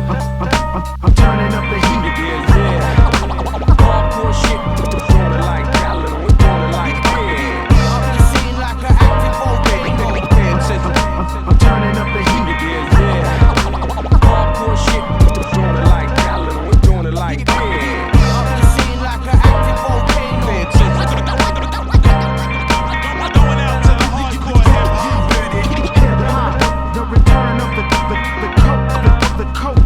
I'm turning up the heat. Yeah, yeah. Hardcore shit. We're doing it like that, little. We're doing it like yeah. I'll be seen like an active volcano. I'm turning up the heat. Yeah, yeah. Hardcore shit. We're doing it like that, little. We're doing it like yeah. I'll be seen like an active volcano. I'm going out to the hardcore hip hop. The return of the coach.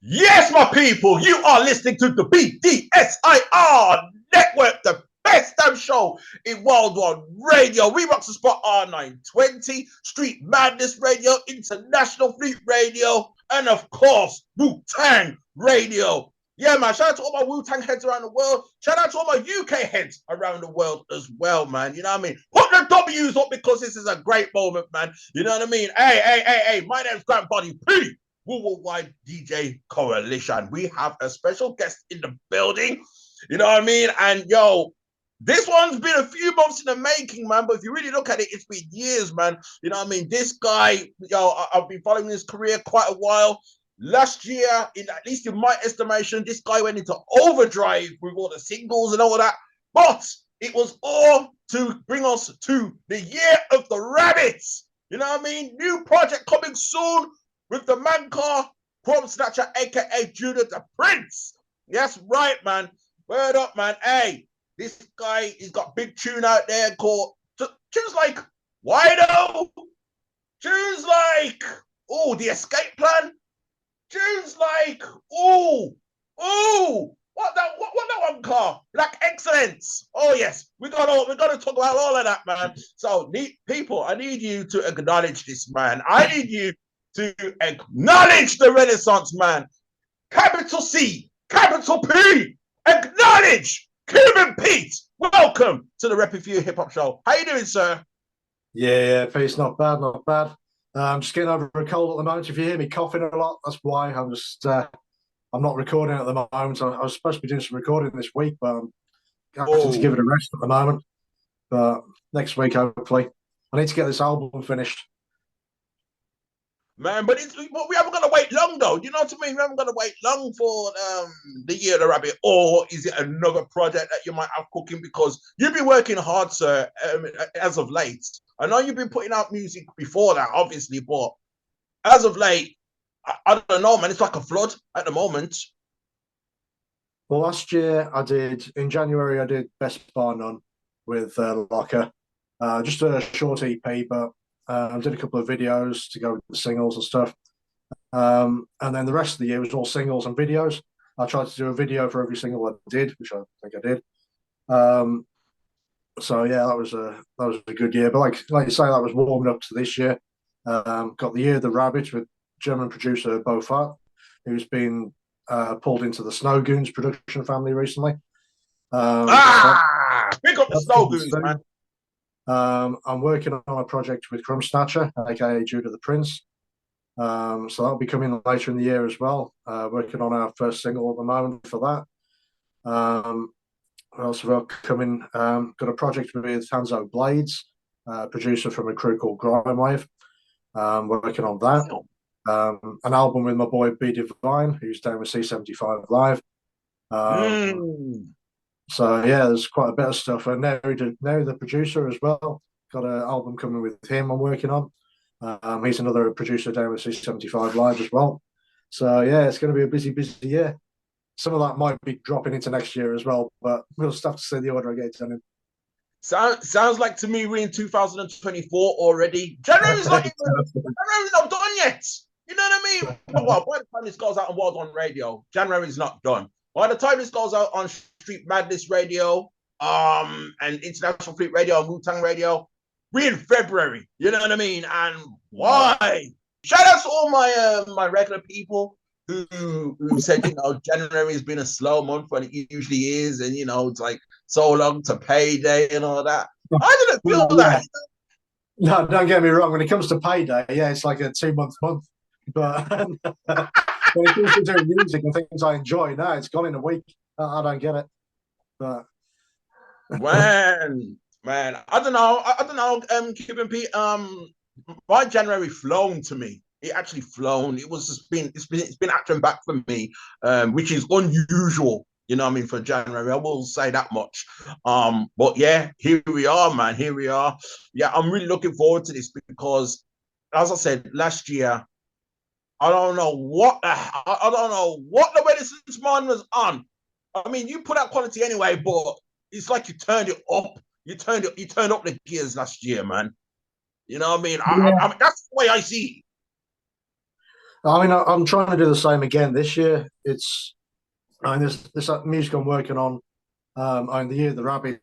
Yes, my people, you are listening to the BDSIR Network, the best damn show in worldwide radio. WeRocx the Spot R920, Street Madness Radio, International Fleet Radio, and of course, Wu-Tang Radio. Yeah, man, shout out to all my Wu-Tang heads around the world. Shout out to all my UK heads around the world as well, man. You know what I mean? Put the W's up because this is a great moment, man. You know what I mean? Hey, my name's Grant Body P. Worldwide DJ Coalition. We have a special guest in the building. You know what I mean? And yo, this one's been a few months in the making, man. But if you really look at it, it's been years, man. You know what I mean? This guy, yo, I've been following his career quite a while. Last year, at least in my estimation, this guy went into overdrive with all the singles and all that. But it was all to bring us to the year of the rabbits. You know what I mean? New project coming soon with the man car, Chrome Snatcher, aka Judah the Prince. Yes, right, man. Word up, man. Hey, this guy, he's got big tune out there called tunes like Wido, tunes like The Escape Plan, tunes like what that one car? Black Excellence. Oh yes, we got to talk about all of that, man. So people, I need you to acknowledge this, man. I need you to acknowledge the Renaissance man. Capital C, capital P. Acknowledge Cuban Pete. Welcome to the RePPiN4U Hip Hop Show. How you doing, sir? Yeah, Pete's not bad, not bad. I'm just getting over a cold at the moment. If you hear me coughing a lot, that's why. I'm not recording at the moment. I was supposed to be doing some recording this week, but I'm having to give it a rest at the moment. But next week, hopefully. I need to get this album finished. Man, but we haven't got to wait long, though. You know what I mean? We haven't got to wait long for the Year of the Rabbit, or is it another project that you might have cooking? Because you've been working hard, sir, as of late. I know you've been putting out music before that, obviously, but as of late, I don't know, man. It's like a flood at the moment. Well, last year in January, I did Best Bar None with Locker. Just a short EP, but I did a couple of videos to go with the singles and stuff. And then the rest of the year was all singles and videos. I tried to do a video for every single I did, which I think I did. So yeah, that was a good year. But like you say, that was warming up to this year. Got the Year of the Rabbit with German producer Bo Fat, who's been pulled into the Snow Goons production family recently. Pick up the Snow Goons, man. I'm working on a project with Chrome Snatcher, aka Judah the Prince. So that'll be coming later in the year as well. Working on our first single at the moment for that. What else have we got coming? Got a project with Hanzo Blades, producer from a crew called Grime Wave. Working on that. An album with my boy B Divine, who's down with C75 Live. So yeah, there's quite a bit of stuff. And now the producer as well. Got an album coming with him I'm working on. He's another producer down with C75 Live as well. So yeah, it's going to be a busy year. Some of that might be dropping into next year as well, but we'll just have to see the order I get done in. Sounds like to me we're in 2024 already. January's not done yet. You know what I mean? Well, by the time this goes out on World on Radio, January's not done. By the time this goes out on Street Madness Radio, and International Fleet Radio and Wu-Tang Radio, we're in February. You know what I mean? And why? Shout out to all my regular people who said, you know, January has been a slow month when it usually is, and you know, it's like so long to payday and all that. I didn't feel that. No, don't get me wrong. When it comes to payday, yeah, it's like a 2-month month. But when it comes to doing music and things I enjoy, no, it's gone in a week. I don't get it. But man, I don't know, Cuban Pete. My January flown to me. it actually flown. It's been action back for me, which is unusual. You know what I mean, for January, I will say that much. But yeah, here we are, man. Here we are. Yeah, I'm really looking forward to this because, as I said last year, I don't know what I don't know what the Renaissance man was on. I mean, you put out quality anyway, but it's like you turned it up. You turned up the gears last year, man. You know what I mean? Yeah. That's the way I see I mean, I'm trying to do the same again this year. I mean, this music I'm working on. I mean, the Year of the Rabbit.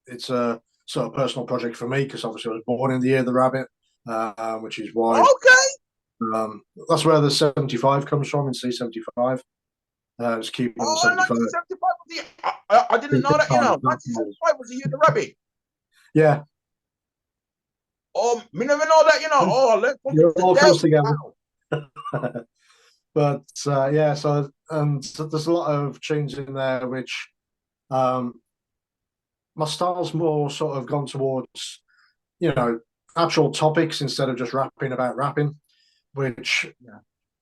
It's a sort of personal project for me because obviously I was born in the Year of the Rabbit, which is it. why Okay. that's where the 75 comes from in C75. It's Cuban Oh, 75. 1975 was I didn't know that, 1975 was the Year of the Rabbit. Yeah, Oh, me never know that, Oh, I learned something it all today. comes together. Wow. But yeah, so there's a lot of tunes in there which um, my style's more sort of gone towards, you know, actual topics instead of just rapping about rapping, which Yeah.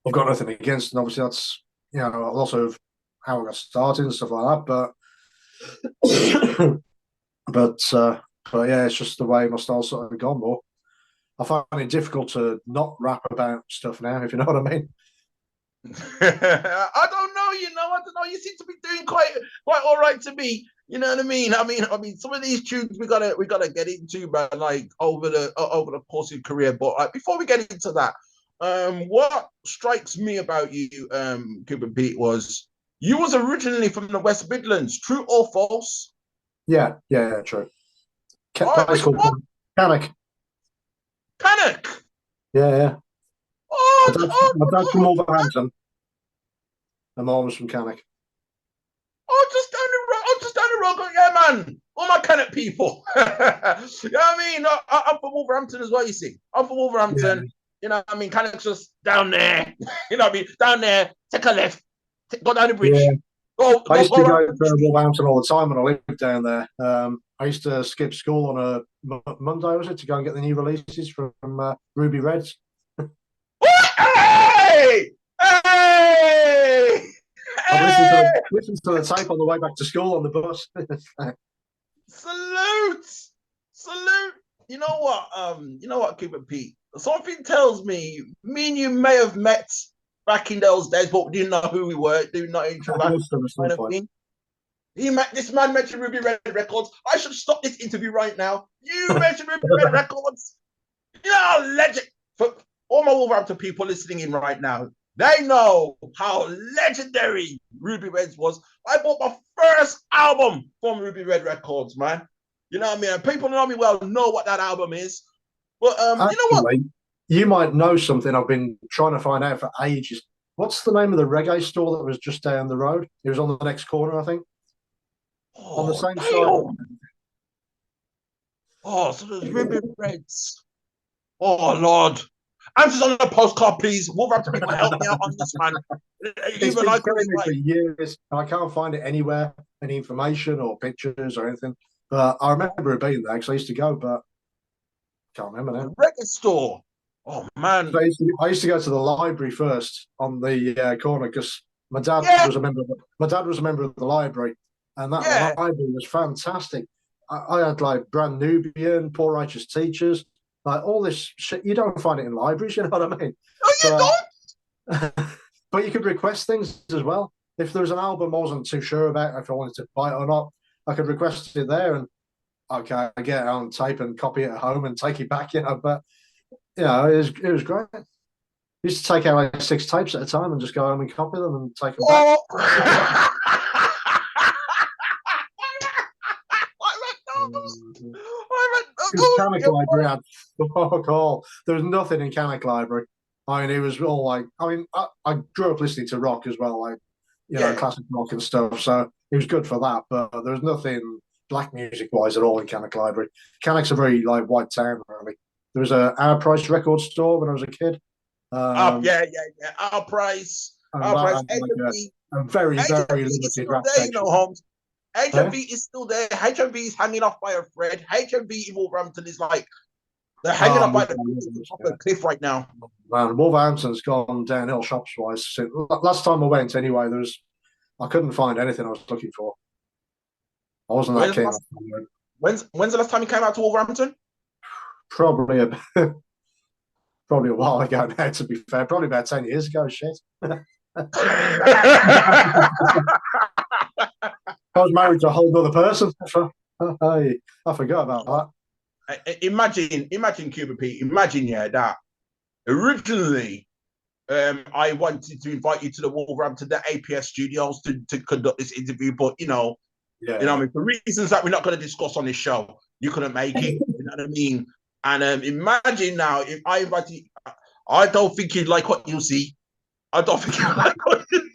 I've got nothing against. And obviously that's, a lot of how I got started and stuff like that. But but yeah, it's just the way my style's sort of gone more. I find it difficult to not rap about stuff now, if you know what I mean. I don't know, I don't know. You seem to be doing quite all right to me. You know what I mean? I mean, some of these tunes we gotta get into, but like over the course of your career. But before we get into that, what strikes me about you, Cuban Pete, was you was originally from the West Midlands. True or false? Yeah, true. All right, Place which called one? Cannock. Cannock. Yeah. Oh, My dad's from oh, Wolverhampton, and my mum was from Cannock. oh, just down the road. Oh, just down the road. Yeah, man. All my Cannock people. You know what I mean? I'm from Wolverhampton as well, you see. I'm from Yeah, Wolverhampton. You know what I mean? Cannock's just down there. You know what I mean? Down there. Take a left. Go down the bridge. yeah. Go, I go, used go to around go the to street. Wolverhampton all the time when I lived down there. I used to skip school on a Monday, was it, to go and get the new releases from Ruby Reds. Hey! Hey! I'd Hey! listen to the tape on the way back to school on the bus. Salute! Salute! You know what, Cuban Pete? Something tells me and you may have met back in those days, but we didn't know who we were, didn't know each other, Most of at some kind of point. thing. This man mentioned Ruby Red Records. I should stop this interview right now. You mentioned Ruby Red Records. Legend. For all my Wolverhampton people listening in right now, they know how legendary Ruby Reds was. I bought my first album from Ruby Red Records, man. You know what I mean? And people know me well, know what that album is. But you know what? Actually, you might know something I've been trying to find out for ages. What's the name of the reggae store that was just down the road? It was on the next corner, I think. On the Oh, same side. damn. Oh, so there's Ruby Reds. Oh, Lord. Answers on the postcard, please. Wolverhampton people, help me out on this, man. It's Even been I could killing me for like, years, and I can't find it anywhere, any information or pictures or anything. But I remember it being there because I used to go, but can't remember the now. record store. Oh, man. So I used to go to the library first on the corner because Yeah, my dad was a member of the library, and that yeah. library was fantastic. I had like Brand Nubian, Poor Righteous Teachers, like all this shit. You don't find it in libraries, you know what I mean? No, you But don't. but you could request things as well. If there was an album I wasn't too sure about if I wanted to buy it or not, I could request it there and okay, I get it on tape and copy it at home and take it back, But it was great. I used to take out like 6 tapes at a time and just go home and copy them and take them back. Oh. Because Cannock Library had fuck all. There was nothing in Cannock Library. I mean, it was all like, I grew up listening to rock as well, like, Yeah. classic rock and stuff. So it was good for that, but there was nothing black music wise at all in Cannock Library. Cannock's a very like white town, really. There was Our Price record store when I was a kid. Yeah. And Our that price. had like a very, very HMV is limited still rap there, section. Holmes. Huh? HMV is still there. HMV is hanging off by a thread. HMV in Wolverhampton is like They're hanging up by the top of yeah. the cliff right now. Man, Wolverhampton's gone downhill shops wise. Last time I went, anyway, I couldn't find anything I was looking for. I wasn't that keen. When's the last time you came out to Wolverhampton? Probably a probably a while ago now. To be fair, probably about 10 years ago. Shit. I was married to a whole other person. I forgot about that. Imagine Cuban Pete. Imagine, yeah, that originally I wanted to invite you to the Wolverhampton, the APS studios to conduct this interview, but yeah. I mean, for reasons that we're not going to discuss on this show, you couldn't make it. You know what I mean? And imagine now if I invite you, I don't think you'd like what you see. I don't think you like what you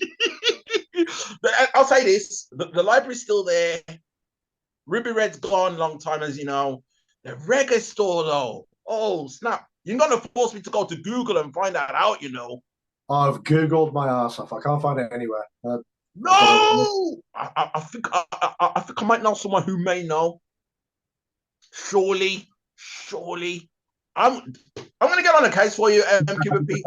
see. I'll say this: the library's still there. Ruby Red's gone long time, as you know. The reggae store, though, oh snap! You're gonna force me to go to Google and find that out, you know. I've Googled my ass off. I can't find it anywhere. No, I think I might know someone who may know. Surely, I'm gonna get on a case for you, Cuban Pete.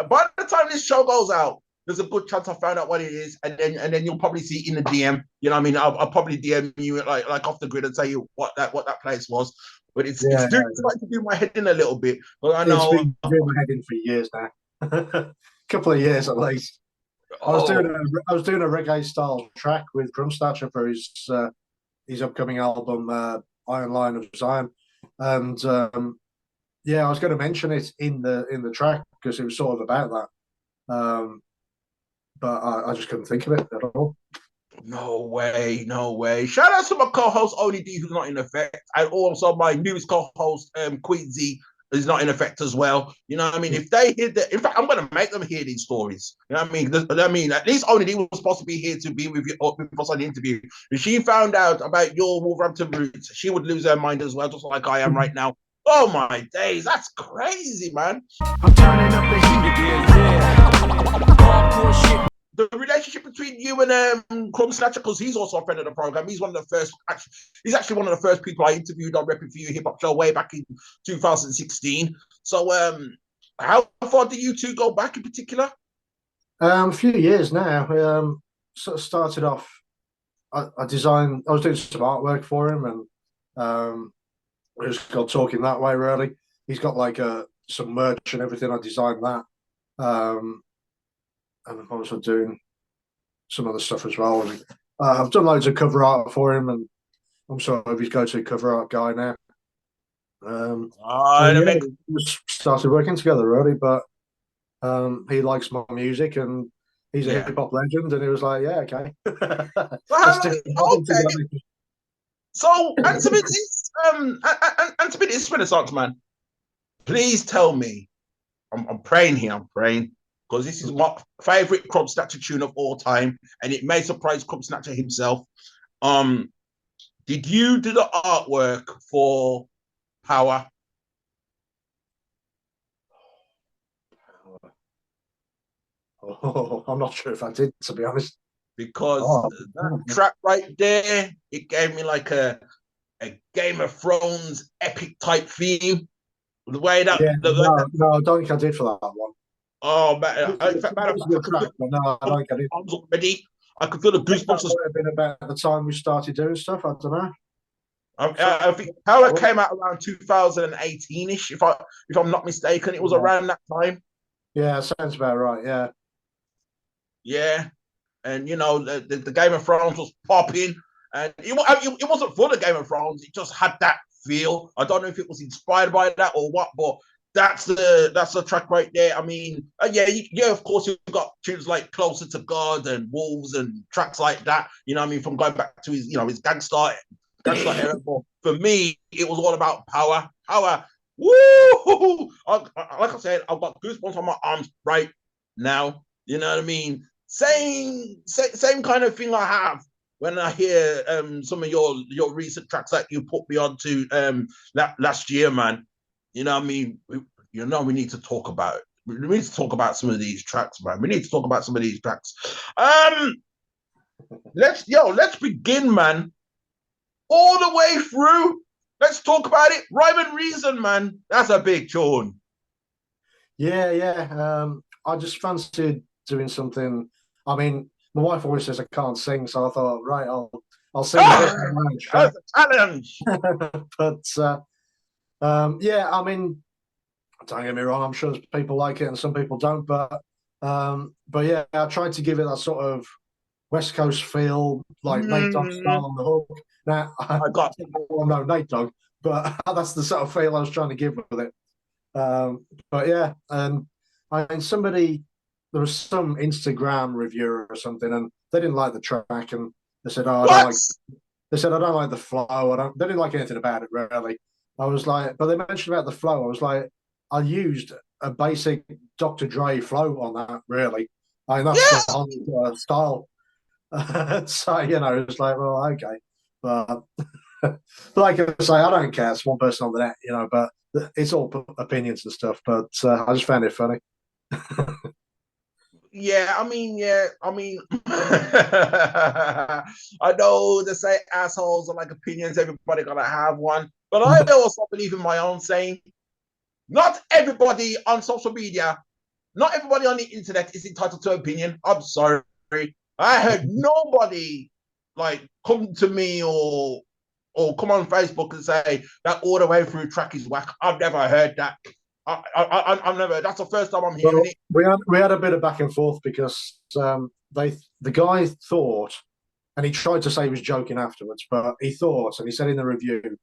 By the time this show goes out, there's a good chance I found out what it is, and then you'll probably see it in the DM. You know what I mean? I'll probably DM you like off the grid and tell you what that place was. But it's starting to do my head in a little bit. But I know it's been doing my head in for years now. A couple of years at least. I was doing a reggae style track with Crumsnatcher for his upcoming album Iron Lion of Zion, and I was going to mention it in the track because it was sort of about that, but I just couldn't think of it at all. No way. Shout out to my co-host Oni D, who's not in effect, and also my newest co-host Queensy is not in effect as well. You know what I mean? If they hear that, in fact, I'm going to make them hear these stories. You know what I mean? At least Oni D was supposed to be here to be with us on the interview. If she found out about your Wolverhampton roots, she would lose her mind as well, just like I am right now. Oh my days, that's crazy, man. I'm turning up the heat. Yeah. Hardcore shit. The relationship between you and Crumsnatcher, because he's also a friend of the program. He's one of the first. He's actually one of the first people I interviewed on RePPiN4U Hip Hop Show way back in 2016. So, how far do you two go back in particular? A few years now. Sort of started off. I designed. I was doing some artwork for him, and we just got talking that way. Really, he's got like some merch and everything. I designed that. And I'm also doing some other stuff as well. I've done loads of cover art for him, and I'm sort of his go-to cover art guy now. We started working together really, but he likes my music and he's a hip hop legend, and he was like, "Yeah, okay." So, answer me this Renaissance man. Please tell me. I'm praying here. I'm praying. Because this is my favorite Crumsnatcher tune of all time, and it may surprise Crumsnatcher himself. Did you do the artwork for Power? Oh, I'm not sure if I did, to be honest. Because that track right there, it gave me like a Game of Thrones epic type theme. The way that no, I don't think I did for that one. Oh man! In fact, I don't get it. Already, I could feel the goosebumps. Would have been about the time we started doing stuff. I don't know. I think Power came out around 2018ish, if I'm not mistaken. It was around that time. Yeah, sounds about right. Yeah, and you know the Game of Thrones was popping, and it wasn't for the Game of Thrones. It just had that feel. I don't know if it was inspired by that or what, but that's the track right there. I mean, of course you've got tunes like Closer to God and Wolves and tracks like that. You know what I mean, from going back to his gangsta era. But for me, it was all about power. Woo! Like I said, I've got goosebumps on my arms right now. You know what I mean? Same kind of thing I have when I hear some of your recent tracks that you put me onto last year, man. You know what I mean? We need to talk about it. We need to talk about some of these tracks, man. We need to talk about some of these tracks. Let's begin, man. All the way through Let's talk about it. Rhyme and Reason, man. That's a big tune. Yeah. I just fancied doing something. I mean, my wife always says I can't sing, so I thought, right, I'll sing a bit on my own track. That's a challenge. But yeah, I mean, don't get me wrong, I'm sure people like it and some people don't, but yeah, I tried to give it that sort of West Coast feel, like Nate Dogg style on the hook. Now, I got well, no, Nate Dogg, but that's the sort of feel I was trying to give with it. But yeah, and I mean, there was some Instagram reviewer or something, and they didn't like the track, and they said, "Oh, I don't what? like." They said, "I don't like the flow. I don't." They didn't like anything about it really. I was like, but they mentioned about the flow. I was like, I used a basic Dr. Dre flow on that. Really, I mean, that's the Yeah. whole style. So it's like, well, okay, but but like I say, I don't care. It's one person on the net, but it's all opinions and stuff. But I just found it funny. Yeah, I know they say assholes are like opinions, everybody gotta have one. But I also believe in my own saying, not everybody on social media, not everybody on the internet is entitled to opinion. I'm sorry. I heard nobody like come to me or come on Facebook and say that all the way through track is whack. I've never heard that. I've never. That's the first time I'm hearing Well, it. we had a bit of back and forth because the guy thought, and he tried to say he was joking afterwards, but he thought, and he said in the review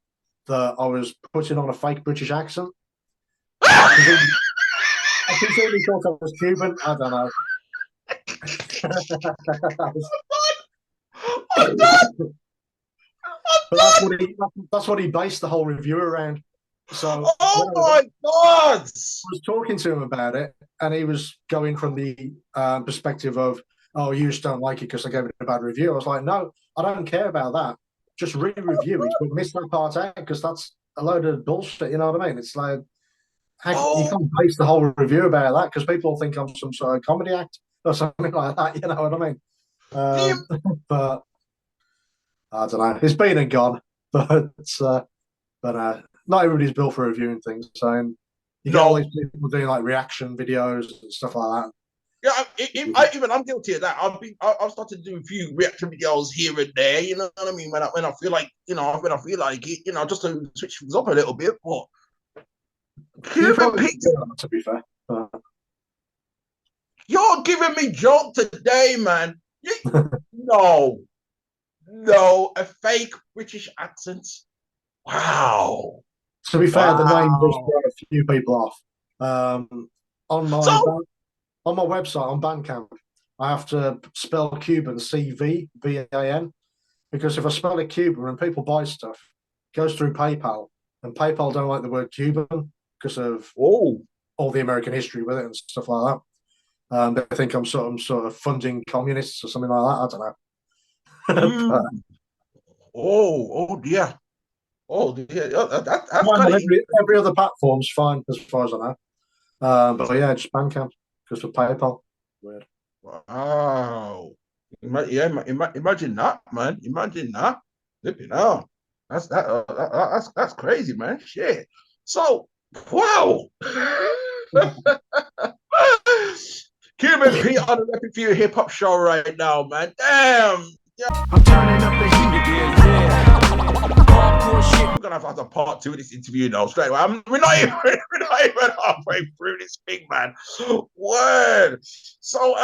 that I was putting on a fake British accent. I presume, I presume he thought I was Cuban. I don't know. I'm done. But that's what he based the whole review around. So Oh when my god! I was talking to him about it, and he was going from the perspective of, "Oh, you just don't like it because I gave it a bad review." I was like, "No, I don't care about that. Just re-review it, but miss that part out because that's a load of bullshit." You know what I mean? It's like you Oh, can't base the whole review about that because people think I'm some sort of comedy act or something like that. You know what I mean? do you, But I don't know. It's been and gone, but not everybody's built for reviewing things. So you get all no. these people doing like reaction videos and stuff like that. Yeah, I'm guilty of that. I've started doing a few reaction videos here and there. You know what I mean? When I feel like when I feel like it, just to switch things up a little bit. But You Cuban probably Pete, do that, to be fair. you're giving me joke today, man. No, no, a fake British accent. Wow, To be fair, the name does wow. throw a few people off. Um, on my So, on my website on Bandcamp, I have to spell Cuban CVBAN because if I spell it Cuban and people buy stuff, it goes through PayPal, and PayPal don't like the word Cuban because of oh, all the American history with it and stuff like that. They think I'm sort of funding communists or something like that. I don't know. But mm, oh dear, oh dear. That's fine kind on of every other platform's fine as far as I know. But yeah, just Bandcamp because of PayPal. Weird. wow. Imagine that, man. Imagine that. Flipping out. That's crazy, man. Shit. So, wow. Cuban Pete on the RePPiN4U hip hop show right now, man. Damn. Yeah. I'm turning up the heat. Hardcore shit. We're gonna have a part two of this interview now, straight away. We're not even halfway through this thing, man. Word. So,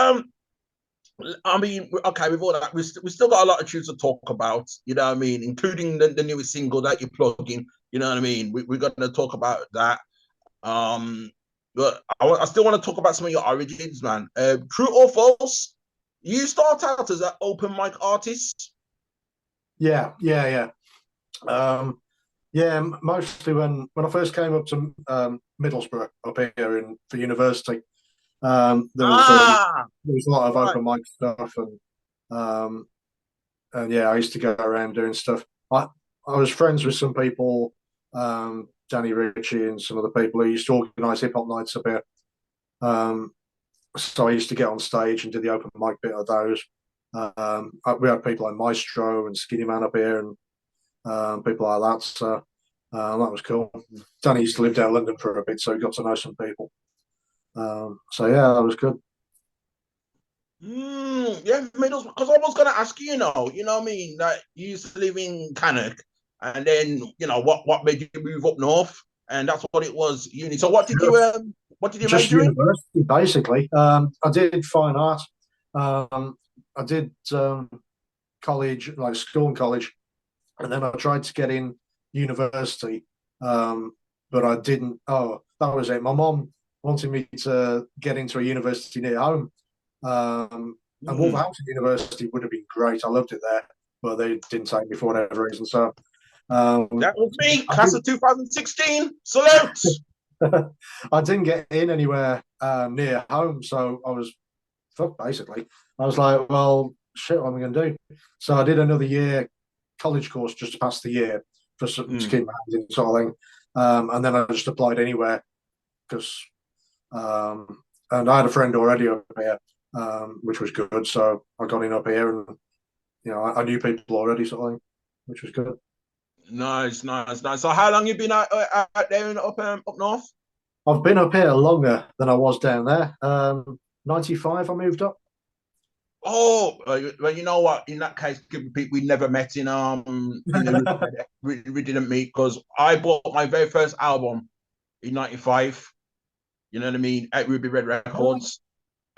I mean, okay, with all that, we still got a lot of tunes to talk about, you know what I mean, including the newest single that you're plugging, you know what I mean? We're going to talk about that. Um, but I still want to talk about some of your origins, man. True or false? You start out as an open mic artist. Yeah. Yeah, mostly when I first came up to Middlesbrough up here for university, Ah, there was a lot of right. open mic stuff, um, and yeah, I used to go around doing stuff. I was friends with some people, Danny Ritchie and some other people who used to organise hip hop nights up here. Um, so I used to get on stage and do the open mic bit of those. We had people like Maestro and Skinny Man up here and people like that. So That was cool. Danny used to live down London for a bit, so he got to know some people. So yeah, that was good. Yeah, middles. Because I was gonna ask you, you know what I mean? Like you used to live in Cannock, and then what made you move up north? And that's what it was, uni. So what did you Just major in? university, basically. I did fine art. I did college, like school and college, and then I tried to get in university, but I didn't. Oh, that was it. My mom wanted me to get into a university near home, and Wolverhampton University would have been great. I loved it there, but they didn't take me for whatever reason. So That was me, I class of 2016. Salute. I didn't get in anywhere near home, so I was fucked basically. I was like, well, shit, what am I going to do? So I did another year college course just to pass the year for some to keep my hands in sort of thing, and then I just applied anywhere because, and I had a friend already up here, which was good. So I got in up here, and I knew people already, sort of thing, which was good. Nice. So how long you been out there up north? I've been up here longer than I was down there. 95, I moved up. Oh, well, you know what? In that case, Cuban Pete, we never met in the we didn't meet because I bought my very first album in '95. You know what I mean? At Ruby Red Records,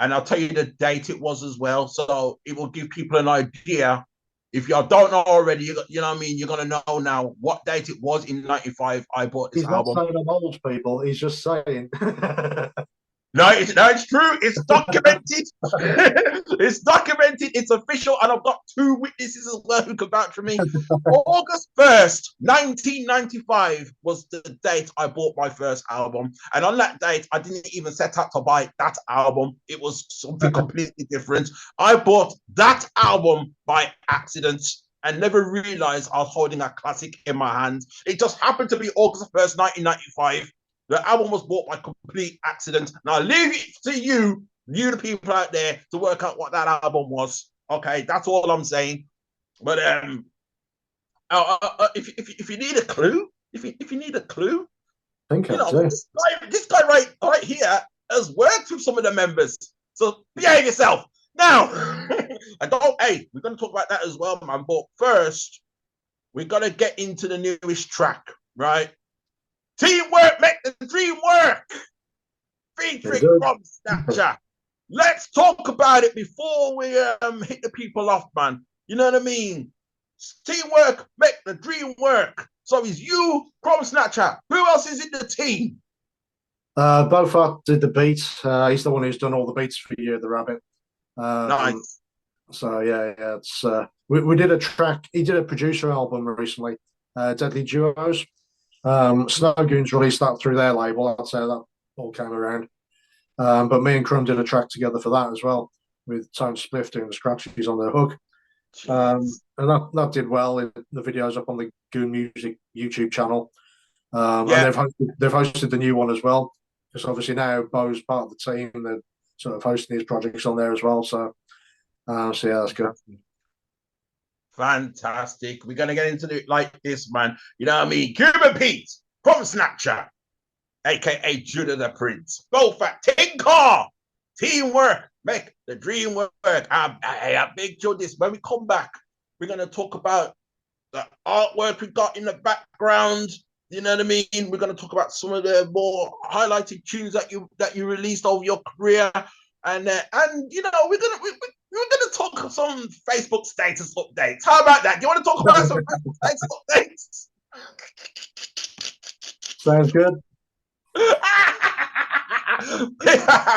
and I'll tell you the date it was as well, so it will give people an idea. If you don't know already, you know what I mean. You're gonna know now what date it was in '95. I bought this He's not album. saying I'm old, people. He's just saying. No, it's true. It's documented. It's documented. It's official, and I've got two witnesses as well who can vouch for me. August 1st, 1995 was the date I bought my first album, and on that date, I didn't even set out to buy that album. It was something completely different. I bought that album by accident and never realized I was holding a classic in my hand. It just happened to be August 1st, 1995. The album was bought by complete accident. Now, I leave it to you, the people out there, to work out what that album was. Okay, that's all I'm saying. But if you need a clue, if you need a clue, I think I do. This guy right here has worked with some of the members. So behave yourself. Now, hey, we're going to talk about that as well, man. But first, we're going to get into the newest track, right? Teamwork make the dream work. Featuring from Snapchat. Let's talk about it before we hit the people off, man. You know what I mean? Teamwork make the dream work. So it's you, Chrome Snatcher. Who else is in the team? Beaufort did the beats. He's the one who's done all the beats for You, the Rabbit. Nice. So yeah, it's we did a track. He did a producer album recently, Deadly Duos. Snow Goons released that through their label. That's how that all came around. But me and Crumb did a track together for that as well, with Tone Spliff doing the scratchies on the hook. And that did well. The video's up on the Goon Music YouTube channel. And they've hosted the new one as well. Because obviously now Bo's part of the team. They're sort of hosting his projects on there as well. So yeah, that's good. Fantastic. We're going to get into it like this, man. You know what I mean? Cuban Pete from Snapchat, a.k.a. Judah the Prince. Both at Tinker. Teamwork. Make the dream work. I big Joe this. When we come back, we're going to talk about the artwork we got in the background. You know what I mean? We're going to talk about some of the more highlighted tunes that you released over your career. And you know, we're gonna talk some Facebook status updates. How about that? Do you want to talk about some Facebook status updates? Sounds good.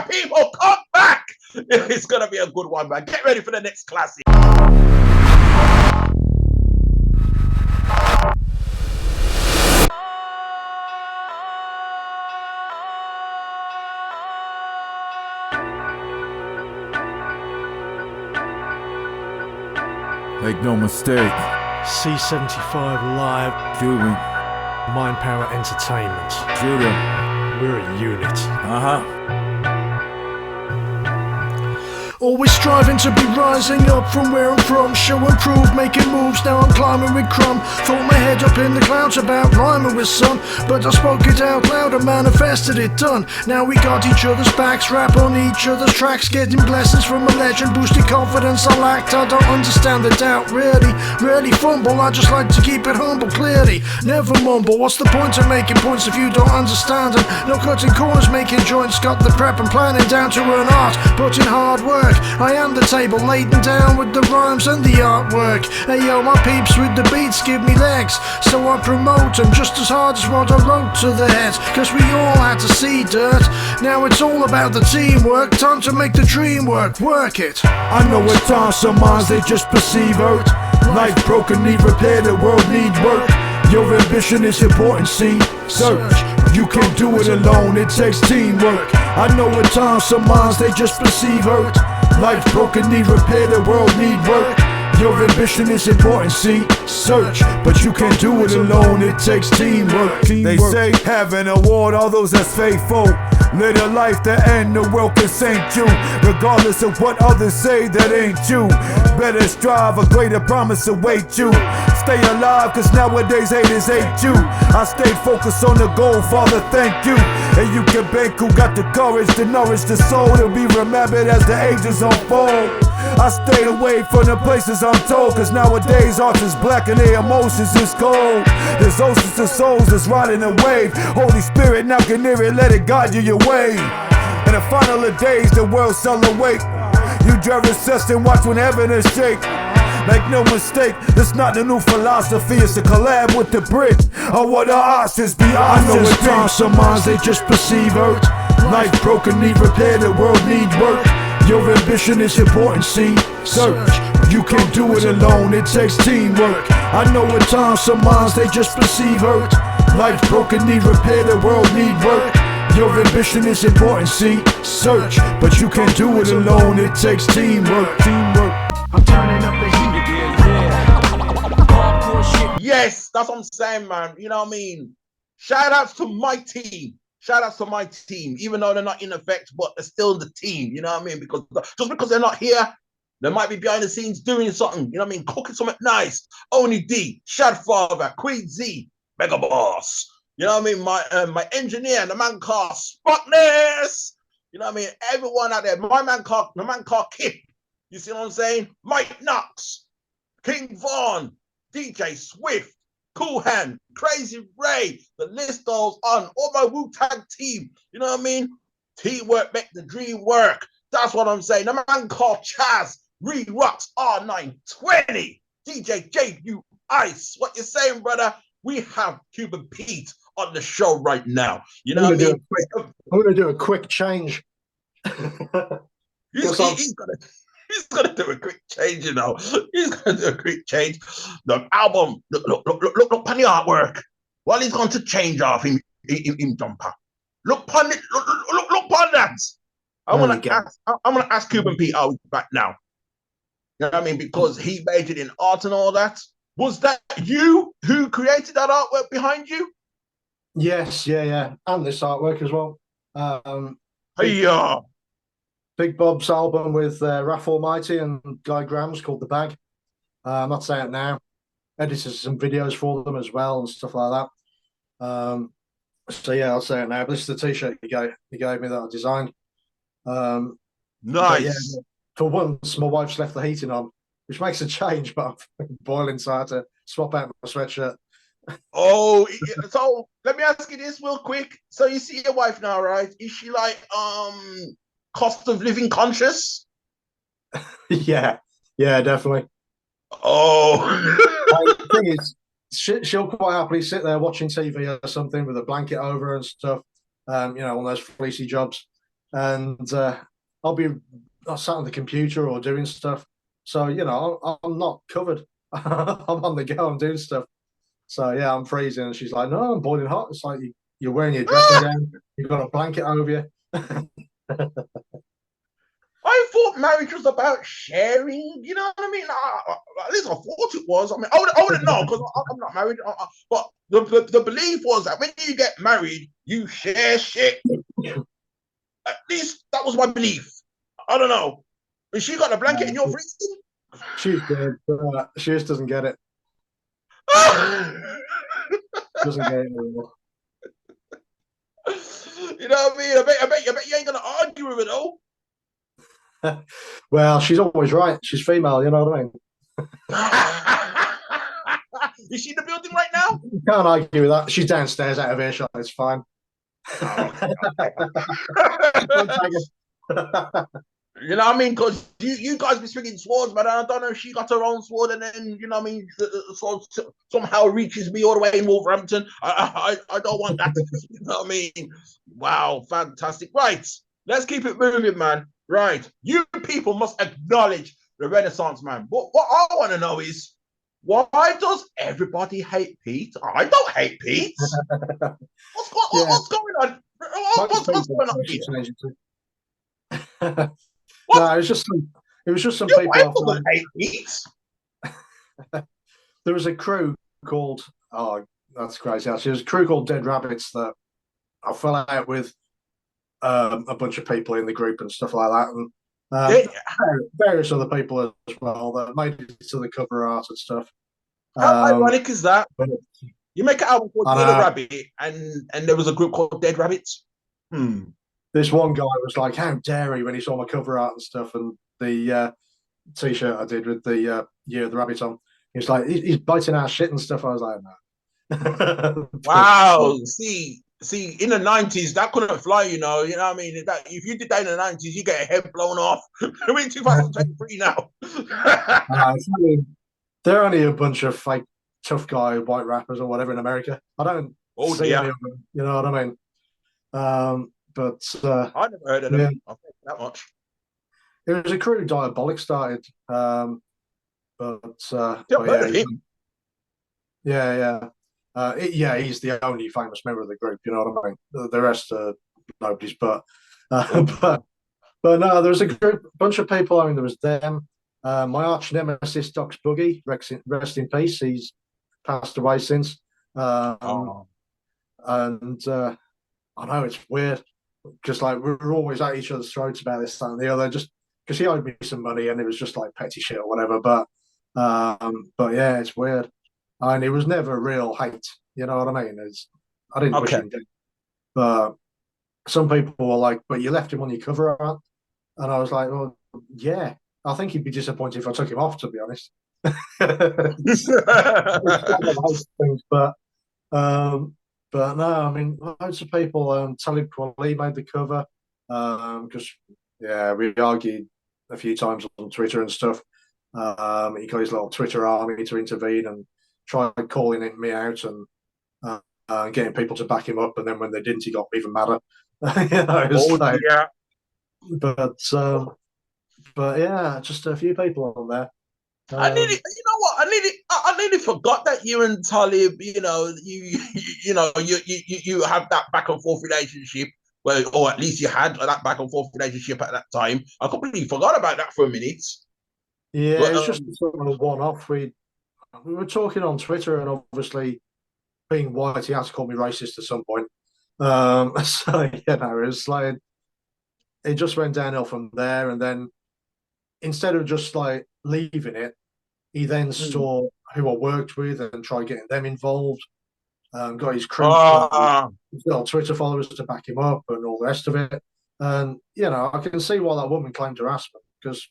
People, come back! It's gonna be a good one, man. Get ready for the next classic. Make no mistake, C75 Live, Cuban, Mind Power Entertainment. Judah, We're a unit. Always striving to be rising up from where I'm from. Show and prove, making moves, now I'm climbing with crumb. Thought my head up in the clouds about rhyming with sun, but I spoke it out loud and manifested it done. Now we got each other's backs, rap on each other's tracks, getting blessings from a legend, boosted confidence I lacked. I don't understand the doubt, really fumble. I just like to keep it humble, clearly, never mumble. What's the point of making points if you don't understand them? No cutting corners, making joints, got the prep and planning down to an art, putting hard work. I am the table, laden down with the rhymes and the artwork. Hey yo, my peeps with the beats give me legs, so I promote them just as hard as what I wrote to the heads. Cause we all had to see dirt, now it's all about the teamwork. Time to make the dream work it. I know at times some minds they just perceive hurt. Life broken, need repair, the world needs work. Your ambition is important, see, search. You can't do it alone, it takes teamwork. I know at times some minds they just perceive hurt. Life broken, need repair, the world need work. Your ambition is important, see, search. But you can't do it alone, it takes teamwork. They say heaven award all those that's faithful. Live a life that end, the world can thank you. Regardless of what others say, that ain't you. Better strive, a greater promise await you. Stay alive, cause nowadays haters hate you. I stayed focused on the goal, Father, thank you. And you can bank who got the courage to nourish the soul, to be remembered as the ages unfold. I stayed away from the places I'm told, cause nowadays art is black and their emotions is cold. There's oceans of souls that's riding a wave. Holy Spirit now can hear it, let it guide you your way. In the final of days, the world shall awake. You drive recess and watch when heaven is shake. Make no mistake, it's not the new philosophy, it's a collab with the Brit. I want the options be honest. I know at times some minds they just perceive hurt. Life broken, need repair, the world needs work. Your ambition is important, see, search. You can't do it alone, it takes teamwork. I know at times some minds they just perceive hurt. Life broken, need repair, the world need work. Your ambition is important, see, search. But you can't do it alone, it takes teamwork. I'm turning up the heat again, yeah. Hardcore shit. Yes, that's what I'm saying, man. You know what I mean? Shout outs to my team. Shout outs to my team, even though they're not in effect, but they're still the team. You know what I mean? Because just because they're not here, they might be behind the scenes doing something. You know what I mean? Cooking something nice. Oni D, Shad Father, Queen Z, Mega Boss. You know what I mean? My engineer, the man called Spotless. You know what I mean? Everyone out there. The man called Kip. You see what I'm saying? Mike Knox, King Vaughn, DJ Swift, Cool Hand, Crazy Ray. The list goes on. All my Wu-Tang team. You know what I mean? Teamwork make the dream work. That's what I'm saying. The man called Chaz, ReRocx R920, DJ JU Ice. What you saying, brother? We have Cuban Pete on the show right now. You know what I mean? I'm going to do a quick change. He's gonna do a quick change, you know. He's gonna do a quick change. The album, look on the artwork. While he's going to change off him jumper. Look on it, look on that. I'm gonna ask Cuban Pete out back now. You know what I mean? Because he majored in art and all that. Was that you who created that artwork behind you? Yes, yeah. And this artwork as well. Hey, Big Bob's album with Raph Almighty and Guy Grams called The Bag. I'm not saying it now. Edited some videos for them as well and stuff like that. So yeah, I'll say it now. But this is the t-shirt he gave me that I designed. nice. Yeah, for once, my wife's left the heating on, which makes a change, but I'm boiling, so I had to swap out my sweatshirt. Oh, so let me ask you this real quick. So you see your wife now, right? Is she like cost of living conscious? Yeah, definitely. Oh, The thing is, she'll quite happily sit there watching TV or something with a blanket over her and stuff. You know, one of those fleecy jobs, and I'll be sat on the computer or doing stuff. So you know, I'm not covered. I'm on the go. I'm doing stuff. So yeah, I'm freezing, and she's like, "No, I'm boiling hot." It's like you're wearing your dressing gown. You've got a blanket over you. I thought marriage was about sharing. You know what I mean? At least I thought it was. I mean, I wouldn't know because I'm not married. But the belief was that when you get married, you share shit. At least that was my belief. I don't know. Has she got a blanket and you're freezing? She's good, but she just doesn't get it. Doesn't get it anymore. You know what I mean? I bet you ain't gonna argue with it though. Well, she's always right. She's female, you know what I mean? Is she in the building right now? You can't argue with that. She's downstairs out of earshot. It's fine. You know what I mean? Because you guys be swinging swords, but I don't know if she got her own sword and then, you know what I mean, so somehow reaches me all the way in Wolverhampton. I don't want that. You know what I mean? Wow, fantastic. Right, let's keep it moving, man. Right, you people must acknowledge the Renaissance man. But what I want to know is, why does everybody hate Pete? I don't hate Pete. What's going on? What's going on here? No, it was just some people. Hate Pete. There was a crew called that's crazy. Actually, there was a crew called Dead Rabbits that I fell out with a bunch of people in the group and stuff like that, and various other people as well that made it to the cover art and stuff. How ironic is that? You make an album called Dead Rabbit, and there was a group called Dead Rabbits. This one guy was like, "How dare he?" when he saw my cover art and stuff, and the T-shirt I did with the Year of the Rabbit on. He was like, "He's biting our shit and stuff." I was like, "No." Wow. See, in the 90s, that couldn't fly, you know what I mean? If you did that in the 90s, you get a head blown off. We're in 2023 now. They're only a bunch of fake tough guy white rappers or whatever in America. I don't see any of them, you know what I mean? But I never heard of them. Yeah. I'll think that much. It was a crew Diabolic started. But yeah, he's the only famous member of the group. You know what I mean? The rest are nobody's. But no, there was a bunch of people. I mean, there was them. My arch nemesis, Doc's Boogie, rest in peace. He's passed away since. And I know it's weird, because like we're always at each other's throats about this, that, and the other, just because he owed me some money and it was just like petty shit or whatever. But yeah, it's weird. And it was never real hate, you know what I mean? I didn't wish him dead. But some people were like, "But you left him on your cover art," and I was like, "Well, yeah, I think he'd be disappointed if I took him off, to be honest." But no, I mean, loads of people. Talib Kweli made the cover because we argued a few times on Twitter and stuff. He got his little Twitter army to intervene and try calling me out and getting people to back him up. And then when they didn't, he got even madder. But yeah, just a few people on there. I nearly forgot that you and Talib, you have that back and forth relationship. Well, or at least you had that back and forth relationship at that time. I completely forgot about that for a minute. Yeah, it's just sort of a one-off. We were talking on Twitter, and obviously, being white, he had to call me racist at some point. So it's like it just went downhill from there, and then instead of just like leaving it, he then saw who I worked with and tried getting them involved. Got his crew, his little Twitter followers to back him up and all the rest of it. And, I can see why that woman claimed harassment because,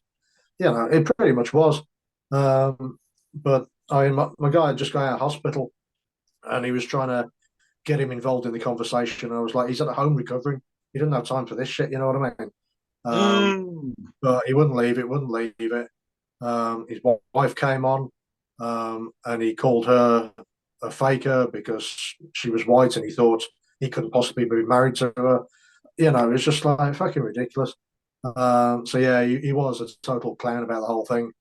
it pretty much was. But my guy had just got out of hospital and he was trying to get him involved in the conversation. I was like, he's at home recovering. He didn't have time for this shit, you know what I mean? But he wouldn't leave it. His wife came on and he called her a faker because she was white and he thought he couldn't possibly be married to her. It's just like fucking ridiculous. So yeah, he was a total clown about the whole thing.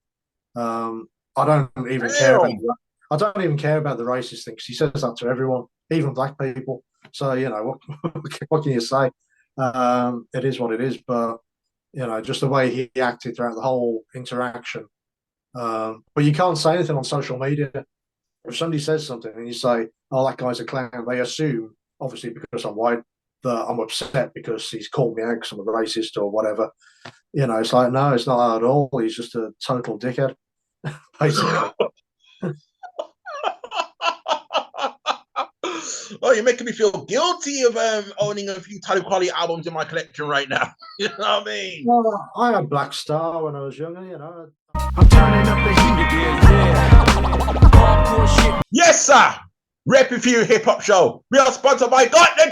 I don't even care about that. I don't even care about the racist thing because he says that to everyone, even black people. So what can you say? It is what it is. But just the way he acted throughout the whole interaction. But you can't say anything on social media. If somebody says something and you say, "Oh, that guy's a clown," they assume, obviously because I'm white, that I'm upset because he's called me out because I'm a racist or whatever. It's like, no, it's not that at all. He's just a total dickhead, basically. Oh, you're making me feel guilty of owning a few Talib Kweli albums in my collection right now. You know what I mean? Well, I had Black Star when I was younger. I'm turning up the heat. Hardcore shit. Yes, sir. RePPiN4U Hip Hop Show. We are sponsored by Got the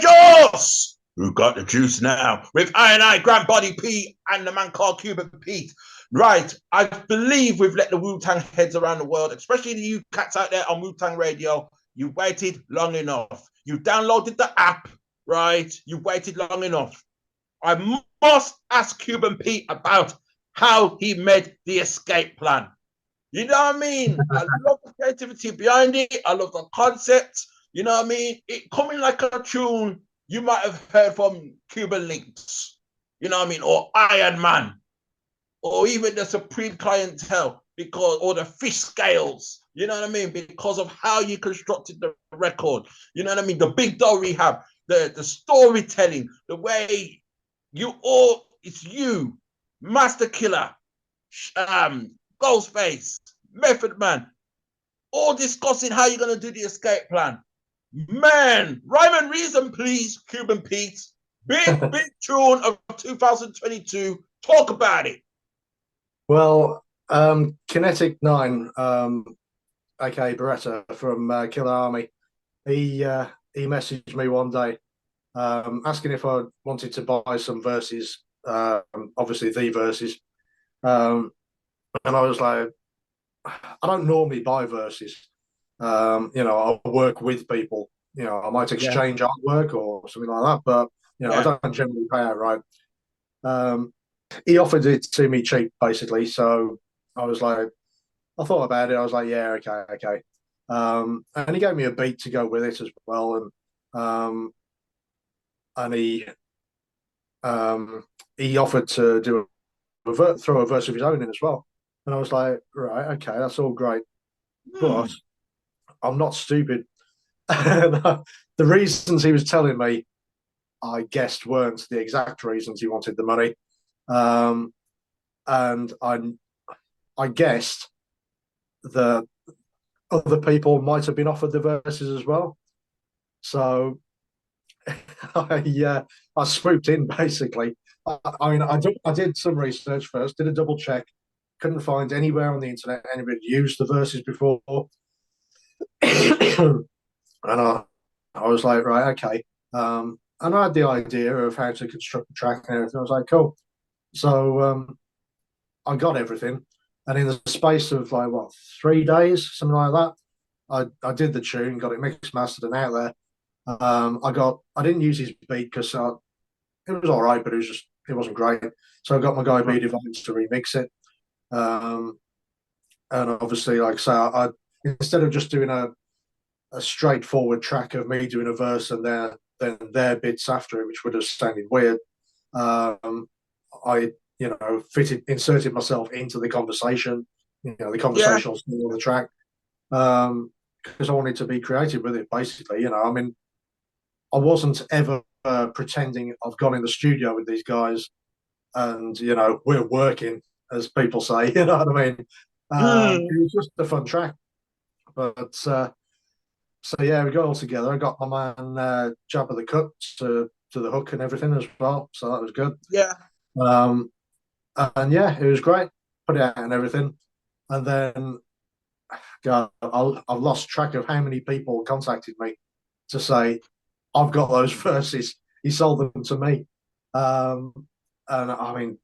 Juice. Who got the juice now? With I, Grand Body Pete, and the man called Cuban Pete. Right, I believe we've let the Wu-Tang heads around the world, especially you cats out there on Wu-Tang Radio. You waited long enough. You downloaded the app, right? You waited long enough. I must ask Cuban Pete about how he made the escape plan. You know what I mean? I love the creativity behind it. I love the concept. You know what I mean? It coming like a tune you might have heard from Cuban Links. You know what I mean? Or Iron Man. Or even the Supreme Clientele, or the Fish Scales. You know what I mean? Because of how you constructed the record. You know what I mean? The big dough rehab, the storytelling, the way it's you, Master Killer, Ghostface, Method Man, all discussing how you're going to do the escape plan. Man, rhyme and reason, please, Cuban Pete. Big tune of 2022. Talk about it. Well, Kinetic 9, aka Beretta from Killer Army, he messaged me one day asking if I wanted to buy some verses, obviously the verses. And I was like, I don't normally buy verses. I work with people. I might exchange artwork or something like that, but I don't generally pay outright. He offered it to me cheap, basically. So I was like, I thought about it. I was like, yeah, okay. And he gave me a beat to go with it as well, and he offered to do throw a verse of his own in as well. And I was like, right, okay, that's all great, but I'm not stupid. The reasons he was telling me, I guessed, weren't the exact reasons he wanted the money. And I guessed that other people might have been offered the verses as well. So I swooped in, basically. I did some research first, did a double check, couldn't find anywhere on the internet anybody used the verses before. And I was like, right, okay. And I had the idea of how to construct the track and everything. I was like, cool. So I got everything. And in the space of 3 days, something like that, I did the tune, got it mixed, mastered, and out there. I didn't use his beat because it was all right, but it wasn't great. So I got my guy B Divines to remix it. And obviously, like I say, I instead of just doing a straightforward track of me doing a verse and then their bits after it, which would have sounded weird, I inserted myself into the conversation, the conversational skill of the track, because I wanted to be creative with it, basically. I mean, I wasn't ever pretending I've gone in the studio with these guys and, we're working, as people say, you know what I mean? It was just a fun track. But, so yeah, we got all together. I got my man Jabba the Cut to the hook and everything as well. So that was good. Yeah. And yeah, it was great. Put it out and everything. And then, God, I've lost track of how many people contacted me to say, I've got those verses. He sold them to me. And I mean,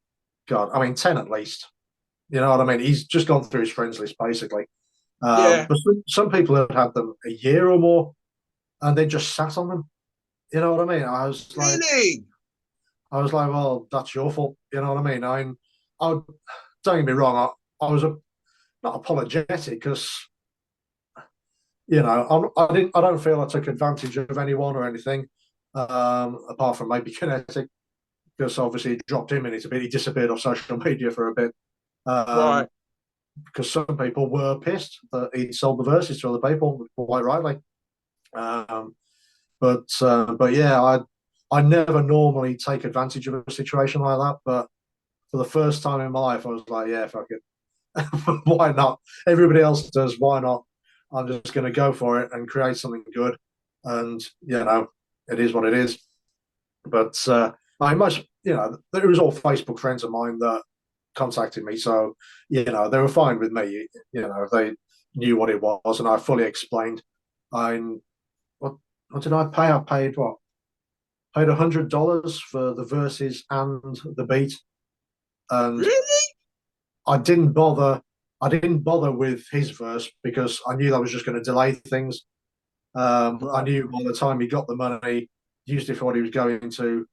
God, 10 at least. You know what I mean? He's just gone through his friends list, basically. But some people have had them a year or more, and they just sat on them. You know what I mean? I was like, really? I was like, well, that's your fault. You know what I mean? I don't get me wrong. I was not apologetic because, I don't feel I took advantage of anyone or anything, apart from maybe Kinetic, because obviously it dropped him in it a bit. He disappeared off social media for a bit. Right. Because some people were pissed that he'd sold the verses to other people, quite rightly. But yeah, I never normally take advantage of a situation like that, but for the first time in my life, I was like, yeah, fuck it. Why not? Everybody else does. Why not? I'm just going to go for it and create something good. And, it is what it is. But I must, it was all Facebook friends of mine that contacted me. So, they were fine with me. They knew what it was, and I fully explained. What, what did I pay? I paid what? Paid $100 for the verses and the beat. And Really? I didn't bother. I didn't bother with his verse because I knew that was just going to delay things. I knew by the time he got the money, used it for what he was going to,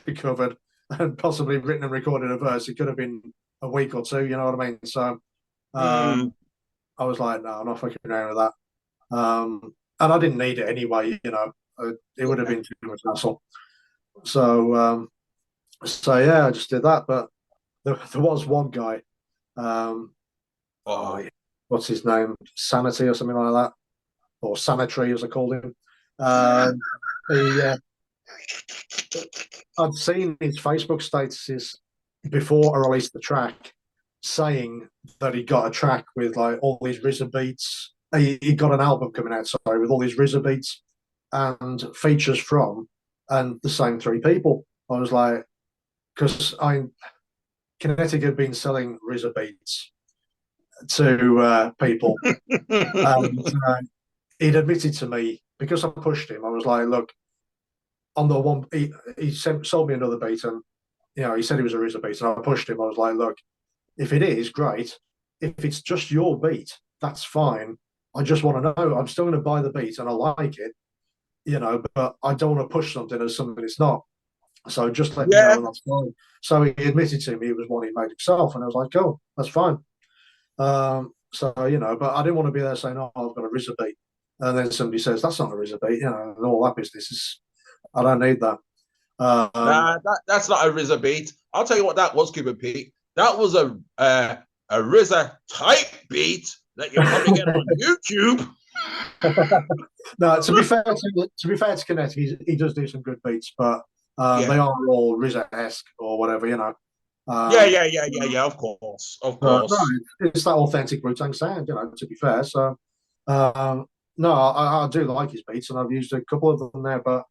recovered, and possibly written and recorded a verse, it could have been a week or two. You know what I mean? So I was like, no, I'm not fucking around with that. And I didn't need it anyway. It would have been too much hassle. So yeah, I just did that. But there was one guy. What's his name? Sanity or something like that, or Sanitary as I called him. I'd seen his Facebook statuses before I released the track, saying that he got a track with like all these RZA beats. He got an album coming out, sorry, with all these RZA beats and features from and the same three people. I was like, because Kinetic had been selling RZA beats to people, and he'd admitted to me because I pushed him. I was like, look, on the one he sold me another beat, and he said he was a RZA beat, and I pushed him. I was like, look, if it is, great. If it's just your beat, that's fine. I just want to know. I'm still going to buy the beat, and I like it, but I don't want to push something as something it's not. So just let me know, and that's fine. So he admitted to me it was one he made himself, and I was like, oh, that's fine. So but I didn't want to be there saying, oh, I've got a RZA beat, and then somebody says that's not a RZA beat, and all that business is. I don't need that. Nah, that's not a RZA beat. I'll tell you what that was, Cuban Pete. That was a RZA type beat that you probably get on YouTube. No, to be fair to Kinetic, he does do some good beats, but they are all RZA-esque or whatever, Yeah. Of course. No, it's that authentic Wu-Tang sound, to be fair. So, no, I do like his beats, and I've used a couple of them there, but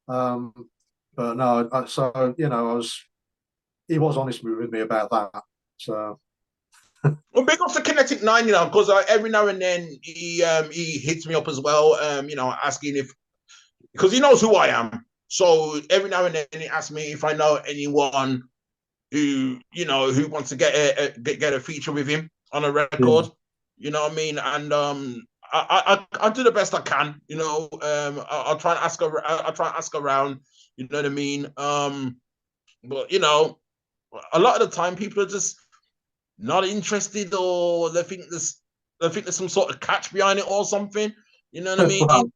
no, he was honest with me about that. So, well, big ups to Kinetic 9, because every now and then he hits me up as well, asking if, because he knows who I am. So every now and then he asks me if I know anyone who wants to get a feature with him on a record. Yeah. You know what I mean? And I do the best I can. I'll try and ask around. You know what I mean? But a lot of the time people are just not interested, or they think there's some sort of catch behind it or something. You know what I mean? Well,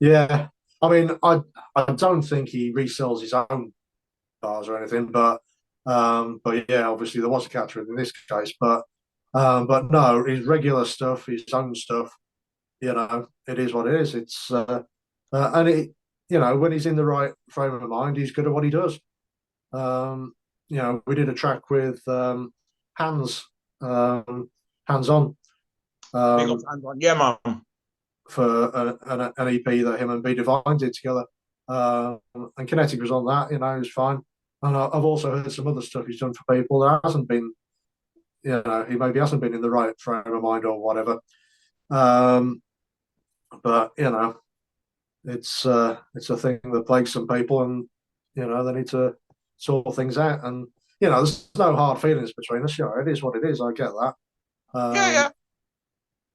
yeah. I mean, I don't think he resells his own bars or anything, but yeah, obviously there was a catch in this case, but no, his regular stuff, his own stuff, it is what it is. It's and it, when he's in the right frame of mind, he's good at what he does. We did a track with Hands On. Big up Hands On, yeah, man. For an EP that him and B Divine did together. And Kinetic was on that, it was fine. And I've also heard some other stuff he's done for people that hasn't been, he maybe hasn't been in the right frame of mind or whatever. But it's a thing that plagues some people, and they need to sort things out. And there's no hard feelings between us. It is what it is. I get that. Yeah.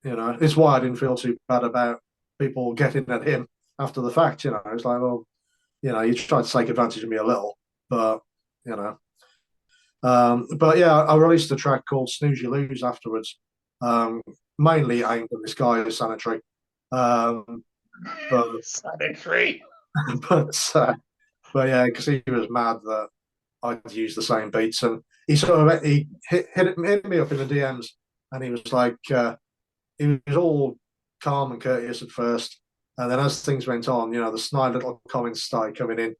It's why I didn't feel too bad about people getting at him after the fact. It's like, well, you tried to take advantage of me a little, but but yeah, I released a track called "Snooze You Lose" afterwards, mainly aimed at this guy who's Sanitary. Sanitary. But yeah, because he was mad that I'd used the same beats, and he hit me up in the DMs, and he was like. He was all calm and courteous at first, And then as things went on, the snide little comments started coming in.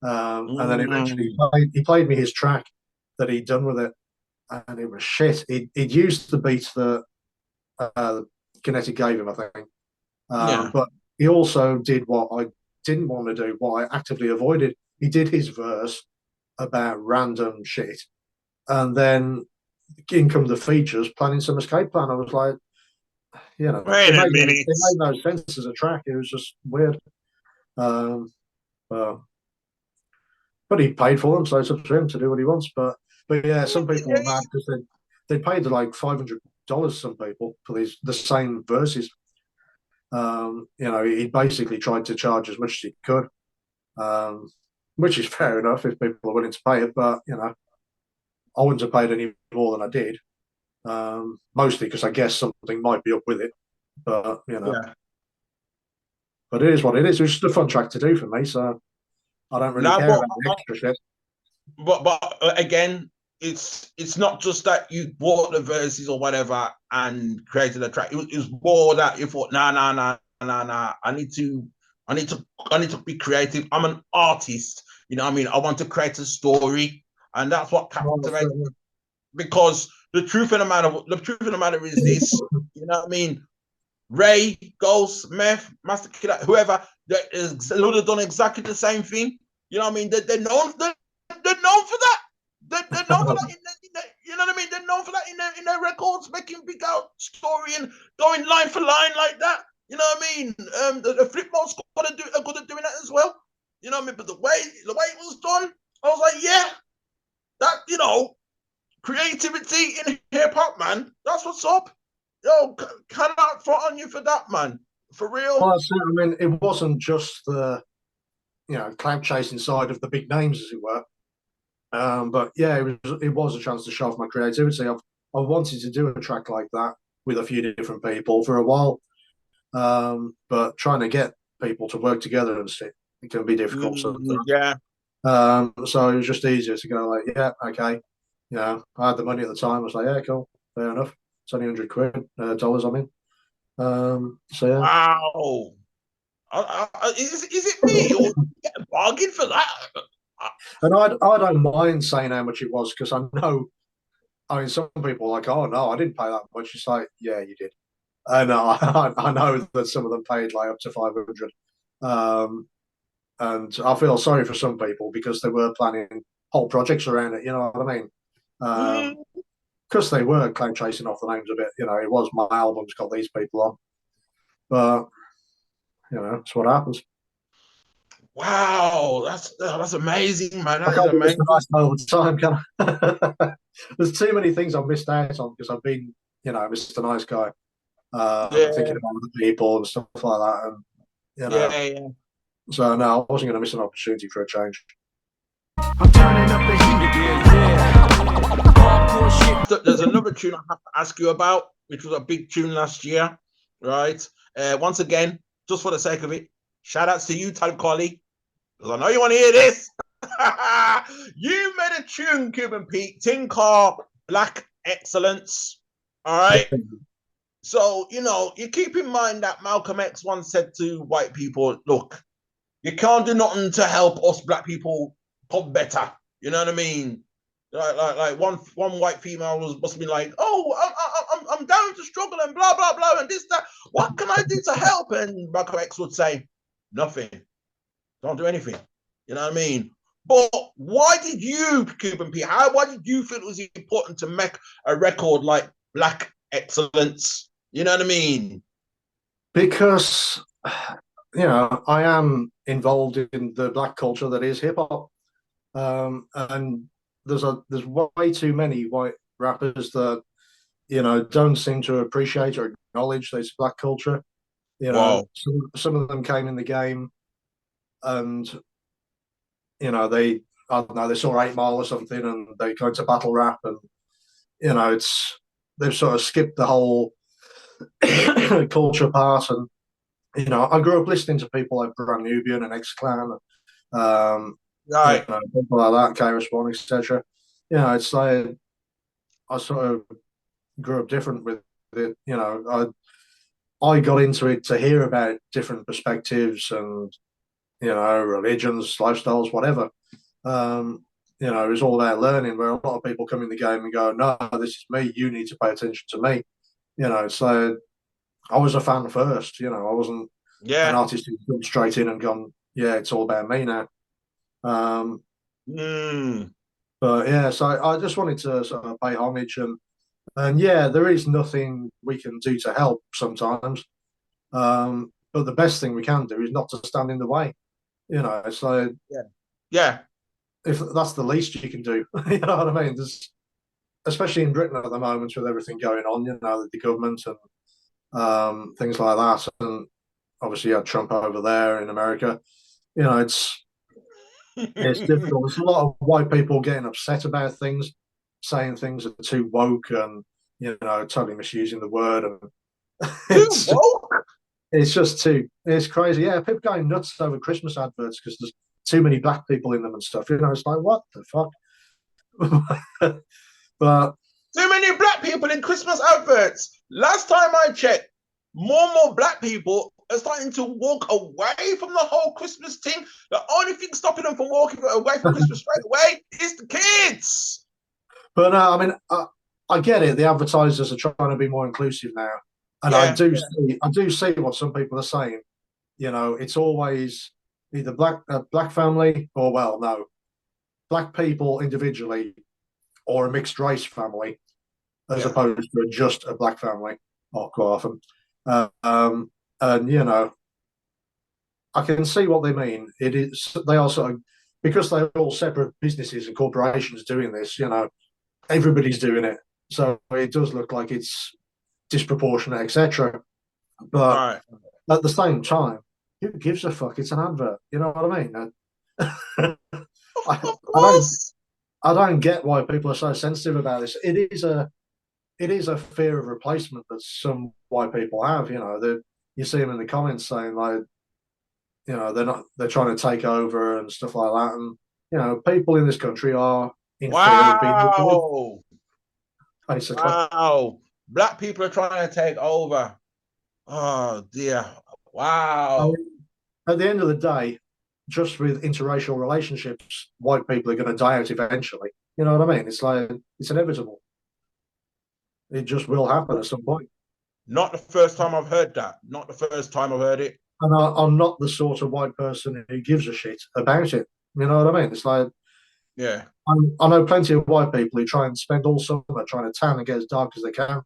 And then eventually he played me his track that he'd done with it, and it was shit. He'd used the beats that Kinetic gave him, I think. Yeah. But he also did what I didn't want to do, what I actively avoided. He did his verse about random shit, and then in come the features, planning some escape plan. I was like, Wait a minute. it made no sense as a track. It was just weird. Uh, but he paid for them, so it's up to him to do what he wants. But yeah, some people were mad because they paid like $500. Some people for the same verses. He basically tried to charge as much as he could, which is fair enough if people are willing to pay it. But I wouldn't have paid any more than I did, mostly because I guess something might be up with it. But Yeah. but it is what it is. It was just a fun track to do for me, so I don't really care about the extra shit. But again, it's not just that you bought the verses or whatever and created a track. It was more that you thought, nah. I need to be creative. I'm an artist. You know what I mean? I want to create a story, and that's what captivates me. Because the truth of the matter is this. You know what I mean? Ray, Ghost, Meth, Master Killer, whoever, they would have done exactly the same thing. You know what I mean? They're known for that. They're known for that. You know what I mean? They're known for that in their records, making big out story and going line for line like that. You know what I mean? The Flip Mode Squad are good at doing that as well. You know what I mean? But the way it was done, I was like, yeah, that creativity in hip hop, man. That's what's up. Yo, cannot front on you for that, man. For real. Well, I mean, it wasn't just the cloud chasing side of the big names, as it were. But yeah, it was a chance to show off my creativity. I wanted to do a track like that with a few different people for a while, but trying to get people to work together and shit, it can be difficult. Yeah. So it was just easier to go like, yeah, okay. I had the money at the time. I was like, yeah, cool, fair enough. It's only $100 dollars. I mean, so yeah. Wow. Is it me or get a bargain for that? And I don't mind saying how much it was because I know. I mean, some people are like, oh no, I didn't pay that much. It's like, yeah, you did. And I know that some of them paid like up to 500. And I feel sorry for some people because they were planning whole projects around it. You know what I mean? Because they were cloud chasing off the names of it. It was my album's got these people on, but it's what happens. Wow, that's amazing, man. I That is can't be amazing. Mr. Nice all the time, can I? There's too many things I've missed out on because I've been, Mr. Nice Guy, Yeah, thinking about other people and stuff like that, and yeah. So no, I wasn't going to miss an opportunity for a change. I'm turning up the heat. Hardcore shit. There's another tune I have to ask you about, which was a big tune last year, right? Once again, just for the sake of it, shout outs to you, Type Collie, because I know you want to hear this. You made a tune, Cuban Pete, Tin Car, Black Excellence. All right. So, you keep in mind that Malcolm X once said to white people, look, you can't do nothing to help us black people pop better. You know what I mean? Like one white female must be like, oh, I'm down to struggle and blah, blah, blah, and this, that. What can I do to help? And Malcolm X would say, nothing. Don't do anything. You know what I mean? But why did you, Cuban Pete, why did you feel it was important to make a record like Black Excellence? You know what I mean? Because, I am involved in the black culture that is hip hop. And there's way too many white rappers that, don't seem to appreciate or acknowledge this black culture. Wow. Some of them came in the game and, they, I don't know, they saw 8 Mile or something and they go to battle rap and, they've sort of skipped the whole culture part. And, I grew up listening to people like Brand Nubian and X Clan, Right. people like that, KRS-One, etc. It's like, I sort of grew up different with it. I got into it to hear about different perspectives and, religions, lifestyles, whatever. It was all about learning, where a lot of people come in the game and go, no, this is me, you need to pay attention to me. So I was a fan first. I wasn't an Yeah. artist who's come straight in and gone, yeah, it's all about me now. But yeah, so I just wanted to sort of pay homage, and yeah, there is nothing we can do to help sometimes. But the best thing we can do is not to stand in the way. So Yeah. Yeah. if that's the least you can do, you know what I mean? Especially in Britain at the moment with everything going on, the government and things like that, and obviously you had Trump over there in America. It's difficult. There's a lot of white people getting upset about things, saying things are too woke, and totally misusing the word, and Too it's woke? it's just it's crazy. Yeah, people going nuts over Christmas adverts because there's too many black people in them and stuff. It's like, what the fuck? But Too many black people in Christmas adverts. Last time I checked, more and more black people are starting to walk away from the whole Christmas thing. The only thing stopping them from walking away from Christmas straight away is the kids. but no, I mean, I get it. The advertisers are trying to be more inclusive now, and Yeah. I do see what some people are saying. It's always either black family or, well, no, black people individually or a mixed race family, as opposed to just a black family, or quite often. And I can see what they mean. It is, they are sort of, because they're all separate businesses and corporations doing this. Everybody's doing it, so it does look like it's disproportionate, etc. But at the same time, who gives a fuck? It's an advert. You know what I mean? Of course. I don't get why people are so sensitive about this. It is a fear of replacement that some white people have. You see them in the comments saying, like, they're trying to take over and stuff like that. And people in this country are in fear of being replaced, basically. Wow. Black people are trying to take over. Oh dear. Wow. At the end of the day, just with interracial relationships, white people are going to die out eventually. You know what I mean? It's like, it's inevitable. It just will happen at some point. Not the first time I've heard that. Not the first time I've heard it. And I'm not the sort of white person who gives a shit about it. You know what I mean? It's like, yeah, I know plenty of white people who try and spend all summer trying to tan and get as dark as they can.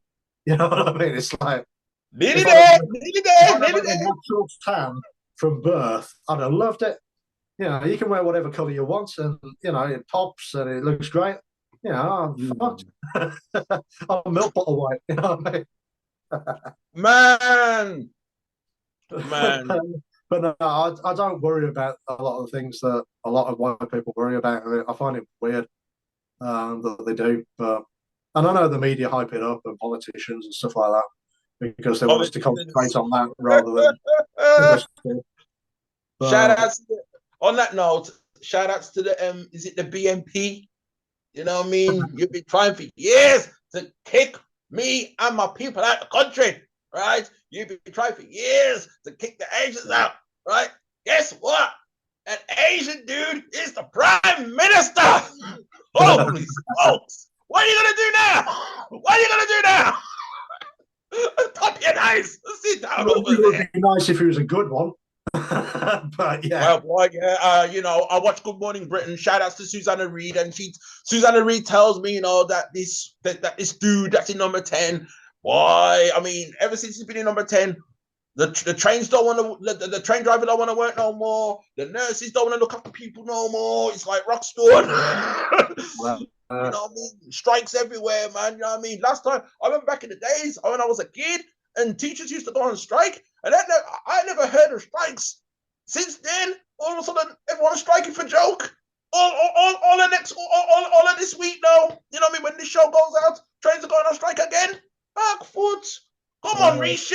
You know what I mean? It's like, nearly there, natural tan from birth, I'd have loved it. You can wear whatever color you want, and it pops and it looks great. I'm fucked. I'm milk bottle white. You know what I mean? Man. But no, I don't worry about a lot of the things that a lot of white people worry about. I find it weird that they do. And I know the media hype it up, and politicians and stuff like that, because they want us to concentrate on that rather than. Shout outs on that note. Shout outs to the is it the BNP? You know what I mean? You've been trying for years to kick me and my people out of the country, right? You've been trying for years to kick the Asians out, right? Guess what? An Asian dude is the prime minister. Holy smokes! What are you gonna do now? What are you gonna do now? Top your eyes. Sit down over there. It would be nice if he was a good one. But yeah. Well, boy, yeah, I watch Good Morning Britain. Shout outs to Susanna Reid, and Susanna Reid tells me, that this dude that's in number 10. Boy, I mean, ever since he's been in number 10, the trains don't want to, the train driver don't want to work no more. The nurses don't want to look after people no more. It's like Rockstone. Well, you know what I mean? Strikes everywhere, man. You know what I mean? Last time, I remember back in the days when I was a kid, and teachers used to go on strike, and I never heard of strikes. Since then, all of a sudden, everyone's striking for joke. All of this week now, you know what I mean? When this show goes out, trains are going on strike again. Back foot. Come on, Rishi.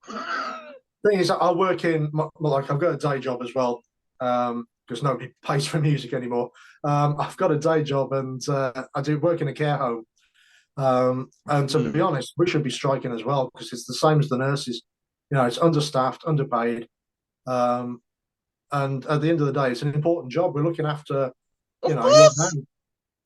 Thing is, I work in, like, I've got a day job as well, because nobody pays for music anymore. I've got a day job, and I do work in a care home. And to be honest, we should be striking as well, because it's the same as the nurses. You know, it's understaffed, underpaid, and at the end of the day, it's an important job. We're looking after, you Of know, your course.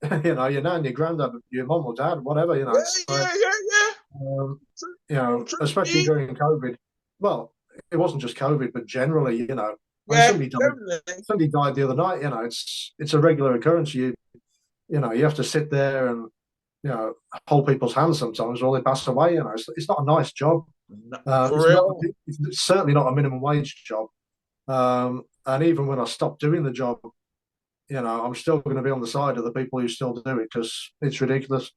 nan, you know, your nan, your granddad, your mum or dad, whatever. You know, Yeah, it's like, yeah, yeah, yeah. True, you know, true especially indeed. during COVID. Well, it wasn't just COVID, but generally, you know, I mean, Yeah, definitely. somebody died the other night. You know, it's a regular occurrence. You know, you have to sit there and you know hold people's hands sometimes while they pass away. You know, it's not a nice job. For It's not. real. It's certainly not a minimum wage job. And even when I stop doing the job, you know, I'm still going to be on the side of the people who still do it because it's ridiculous.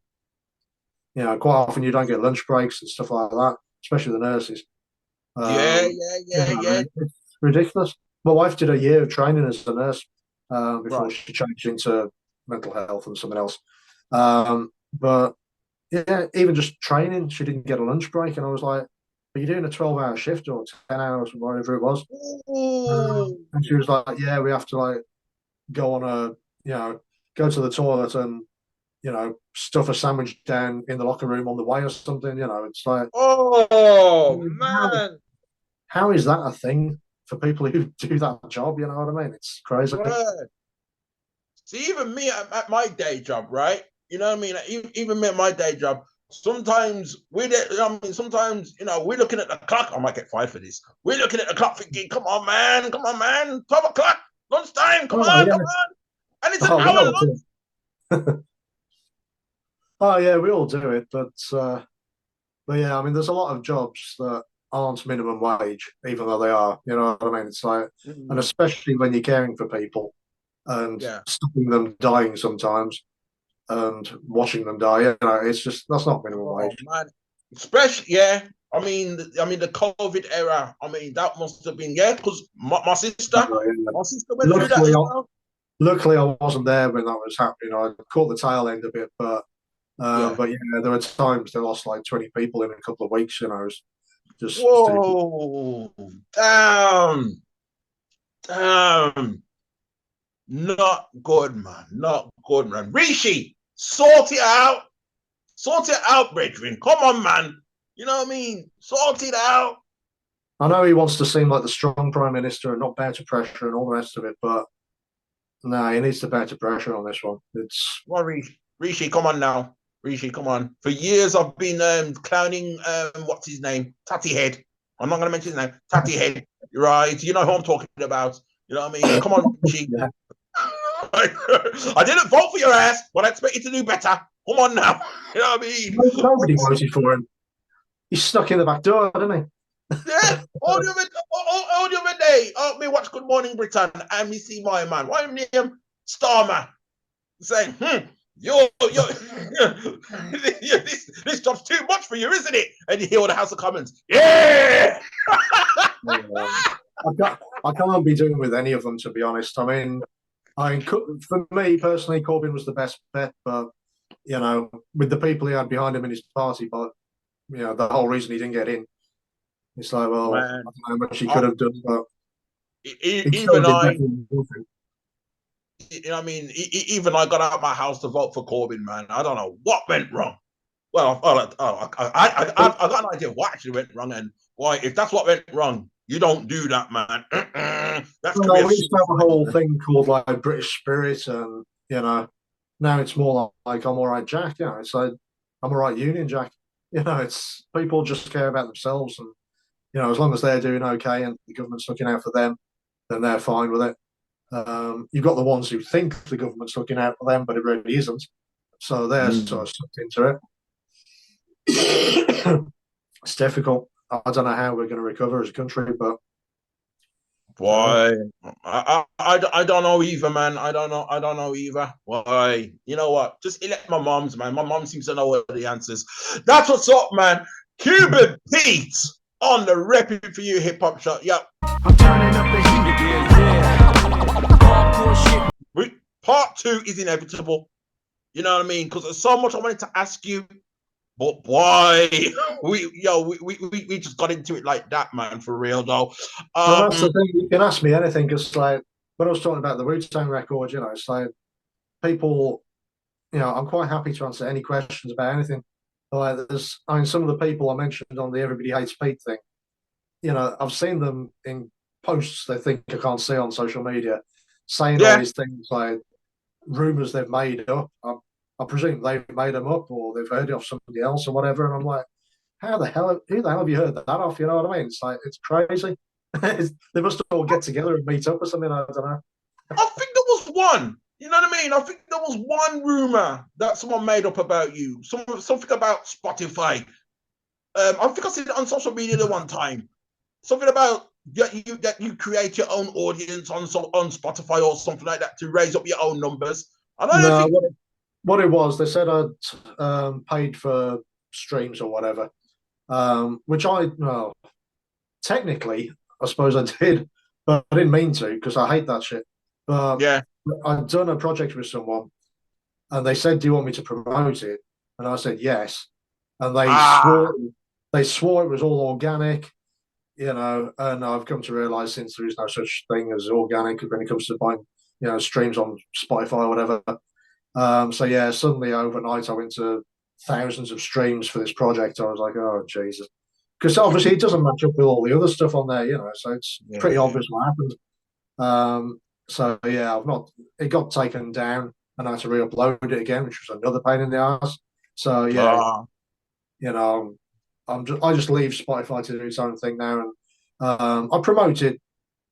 You know, quite often you don't get lunch breaks and stuff like that, especially the nurses. Yeah, Um, yeah, you yeah, know, yeah. it's ridiculous. My wife did a year of training as a nurse before Right. she changed into mental health and something else. But yeah, even just training, she didn't get a lunch break, and I was like, "Are you doing a 12-hour shift or 10 hours, whatever it was?" Ooh. And she was like, "Yeah, we have to like go on a, you know, go to the toilet and you know stuff a sandwich down in the locker room on the way or something." You know, it's like, Oh how man. how is that a thing for people who do that job? You know what I mean? It's crazy. Right. See, even me at my day job, right? You know what I mean? Even me at my day job, sometimes I mean, sometimes, we're looking at the clock. I might get fired for this. We're looking at the clock thinking, come on, man, 12 o'clock, lunchtime, Oh come yeah. on. And it's an Oh, we hour all lunch. do. Oh yeah, we all do it, but yeah, I mean, there's a lot of jobs that aren't minimum wage, even though they are. You know what I mean? It's like, and Mm, especially when you're caring for people and yeah. stopping them dying sometimes and watching them die. You know, it's just that's not minimum Oh wage. man. Especially, yeah. I mean, the COVID era. I mean, that must have been, yeah, because Yeah. my sister went through that Luckily, as I, well. luckily, I wasn't there when that was happening. I caught the tail end of it, Yeah. but yeah, there were times they lost like 20 people in a couple of weeks. You know, it was just Whoa. Damn. Damn. Not good, man. Not good, man. Rishi, sort it out. Sort it out, brethren. Come on, man. You know what I mean? Sort it out. I know he wants to seem like the strong prime minister and not bow to pressure and all the rest of it, but no, he needs to bow to pressure on this one. It's Come on, Rishi, come on now. Rishi, come on. For years, I've been clowning, what's his name? Tatty Head. I'm not going to mention his name. Tatty Head. Right. You know who I'm talking about. You know what I mean? Come on, Rishi. yeah. I didn't vote for your ass, but I expect you to do better. Come on now. You know what I mean? Nobody voted for him. He's stuck in the back door, didn't Yeah, all the other day, me watch Good Morning Britain and me see my man. Why name Starmer saying, you're this job's too much for you, isn't it? And you hear all the House of Commons, yeah. he? I can't be doing with any of them, to be honest. I mean, for me personally, Corbyn was the best bet, but you know, with the people he had behind him in his party, but you know, the whole reason he didn't get in, it's like, well, I Man, don't know how much he I, could have done, but he still even did better I, than nothing. you know, what I mean, even I got out of my house to vote for Corbyn, man. I don't know what went wrong. Well, I got an idea of what actually went wrong, and why. If that's what went wrong, you don't do that, man. That's Well, career we used to have a suicide. whole thing called like British Spirit, and you know, now it's more like I'm all right, Jack. You know, it's like I'm all right, Union Jack. You know, it's people just care about themselves, and you know, as long as they're doing okay and the government's looking out for them, then they're fine with it. You've got the ones who think the government's looking out for them, but it really isn't. So they're sort Mm. of sucked into it. It's difficult. I don't know how we're going to recover as a country, but uh, Boy, I don't know either, man. I don't know either. Why? You know what? Just elect my moms, man. My mom seems to know all the answers. That's what's up, man. Cuban Pete on the RePPiN4U hip hop show. Yep. I'm turning up the heat. Yeah, yeah. Hardcore shit. Part two is inevitable. You know what I mean? Because there's so much I wanted to ask you, but boy, we just got into it like that, man. For real though. well, that's the Um, thing. You can ask me anything because, like, when I was talking about the Wu-Tang record, you know, it's like people, you know, I'm quite happy to answer any questions about anything. Like, I mean, some of the people I mentioned on the Everybody Hates Pete thing, I've seen them in posts they think I can't see on social media, saying all Yeah. these things like rumors they've made up. I presume they've made them up or they've heard it off somebody else or whatever. And I'm like, who the hell have you heard that off? You know what I mean? It's like, it's crazy. They must all get together and meet up or something. I don't know. I think there was one. You know what I mean? I think there was one rumor that someone made up about you. Something about Spotify. I think I seen it on social media the one time. Something about that you create your own audience on Spotify or something like that to raise up your own numbers. I don't No, think. what it was, they said I'd paid for streams or whatever, which well, technically, I suppose I did, but I didn't mean to because I hate that shit. But Yeah. I'd done a project with someone and they said, "Do you want me to promote it?" And I said, "Yes." And Ah. they swore it was all organic, and I've come to realize since there is no such thing as organic when it comes to buying, streams on Spotify or whatever. So yeah, suddenly overnight I went to thousands of streams for this project. I was like, oh Jesus, because obviously it doesn't match up with all the other stuff on there, so it's pretty Yeah. obvious what happened. So yeah, I've not. It got taken down, and I had to re-upload it again, which was another pain in the ass. So yeah, Ah. I just leave Spotify to do its own thing now, and I promote it,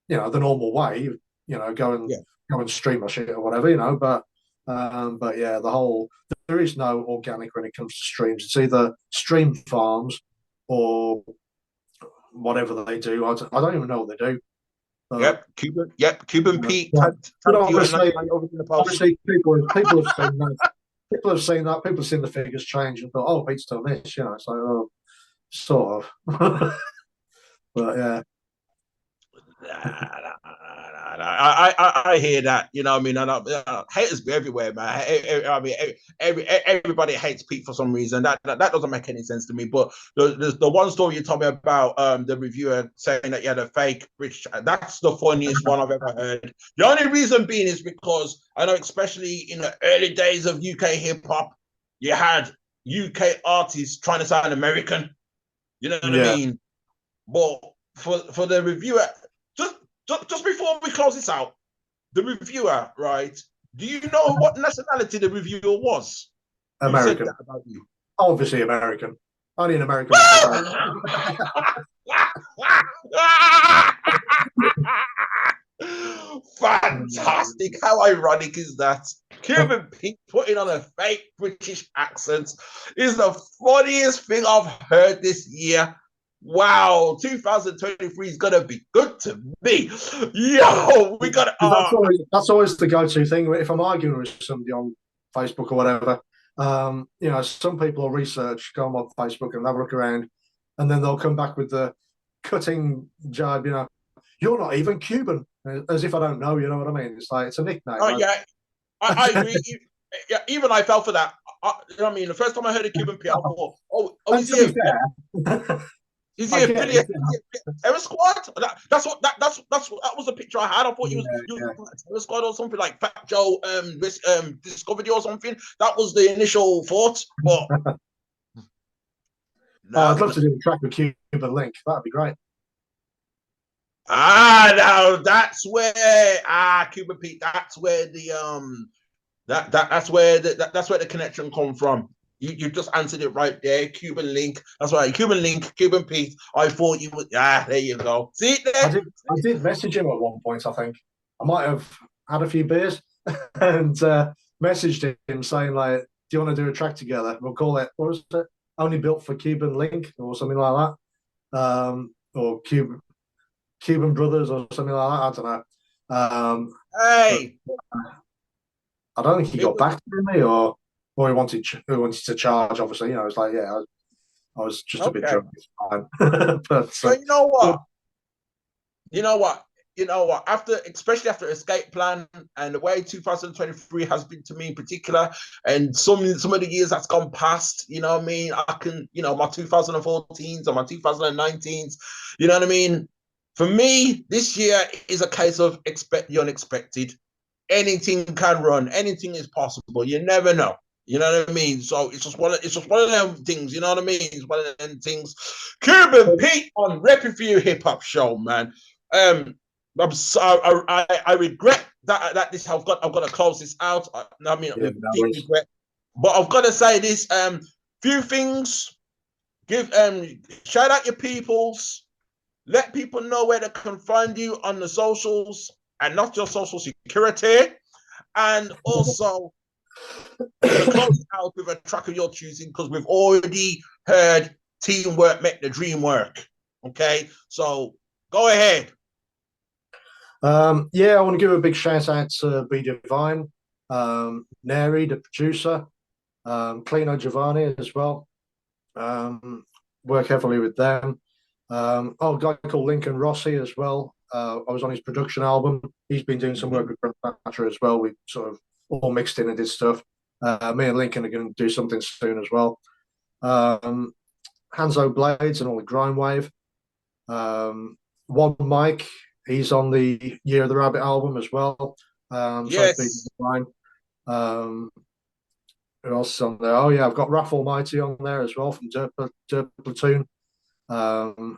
the normal way, Yeah. go and stream my shit or whatever, but yeah, there is no organic when it comes to streams. It's either stream farms or whatever they do. I don't even know what they do. But, Yep. Cuban. Yep. Cuban Pete. but, but Tag you and obviously, over in the post. obviously, people have seen that. People have seen that. People have seen the figures change and thought, "Oh, Pete's done this." It's like, oh, sort of. But yeah, I hear that. You know what I mean? And haters be everywhere, man. I mean, everybody hates Pete for some reason. That doesn't make any sense to me. But the one story you told me about the reviewer saying that you had a fake British, that's the funniest one I've ever heard. The only reason being is because I know, especially in the early days of UK hip hop, you had UK artists trying to sound American. You know what I yeah. mean? But for the reviewer, just before we close this out, the reviewer, right? Do you know what nationality the reviewer was? Who said American, that about you? obviously American. Only an American. Fantastic. How ironic is that? Cuban Pete putting on a fake British accent is the funniest thing I've heard this year. Wow, 2023 is gonna be good to me. Yo, we got That's always the go-to thing. If I'm arguing with somebody on Facebook or whatever, some people will research, go on my Facebook and have a look around, and then they'll come back with the cutting jibe. You're not even Cuban, as if I don't know. You know what I mean? It's like it's a nickname. oh yeah, I agree. Yeah, even I fell for that. You know what I mean? The first time I heard of Cuban Pete, I thought, oh, And is to he be a fair, Is he I get affiliated it. Terror Squad? That's what that was the picture I had. I thought Yeah, you yeah. was Terror Squad or something like Fat Joe discovered you or something. That was the initial thought, but Oh, I'd no. love to do a track with Cuban Link. That'd be great. No, that's where Cuban Pete. That's where that's where the connection come from. You just answered it right there. Cuban Link. That's right. Cuban Link, Cuban Pete. I thought you would. There you go. See it there? I did message him at one point. I think I might have had a few beers and messaged him saying like, "Do you want to do a track together? We'll call it what was it? Only built for Cuban Link or something like that, or Cuban Brothers or something like that. I don't know. But Hey, I don't think he it got was back to me or he wanted to charge. Obviously, it's like I was just a bit okay. drunk at the time, but So you know what? You know what? You know what? Especially after Escape Plan and the way 2023 has been to me in particular, and some of the years that's gone past, you know what I mean? I can, my 2014s and my 2019s, you know what I mean? For me, this year is a case of expect the unexpected. Anything can run, anything is possible. You never know. You know what I mean? So it's just one of them things. You know what I mean? It's one of them things. Cuban Pete on RePPiN4U Hip Hop Show, man. I'm so, I regret that this I've got to close this out. I mean, Yeah, deep regret, but I've got to say this. Few things. Give shout out your peoples. Let people know where they can find you on the socials and not just social security. And also, we'll close it out with a track of your choosing because we've already heard teamwork make the dream work. Okay, so go ahead. Yeah, I want to give a big shout out to Be Divine, Neri, the producer, Clino Giovanni as well. Work heavily with them. A guy called Lincoln Rossi as well. I was on his production album. He's been doing some work with Grandmaster as well. We sort of all mixed in and did stuff. Me and Lincoln are going to do something soon as well. Hanzo Blades and all the Grime Wave. One Mike, he's on the Year of the Rabbit album as well. Yes. So who else is on there? Oh yeah, I've got Raph Almighty on there as well from Dirt Platoon.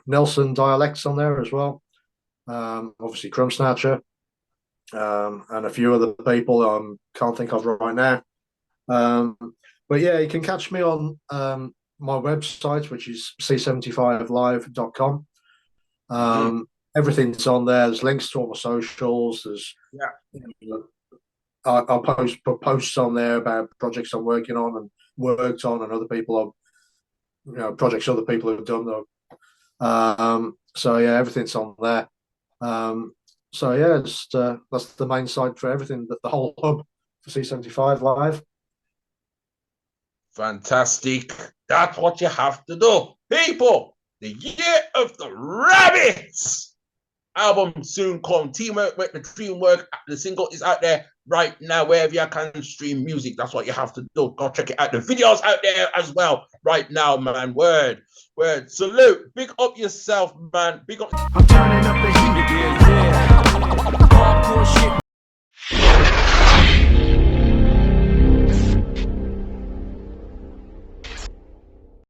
Nelson Dialects on there as well. Obviously Crumb Snatcher, and a few other people I can't think of right now. But yeah, you can catch me on my website, which is c75live.com. Everything's on there. There's links to all my socials. There's I'll post posts on there about projects I'm working on and worked on, and other people projects other people have done though. So yeah, everything's on there. So yeah, that's the main site for everything. The whole hub for C75 Live. Fantastic. That's what you have to do. People, the Year of the Rabbits album soon come. Teamwork, make the dream work. The single is out there right now, wherever you can stream music. That's what you have to do. Go check it out. The video's out there as well right now, man. Word. Salute. Big up yourself, man. Big up. I'm turning up the heat. Yeah. Hardcore shit.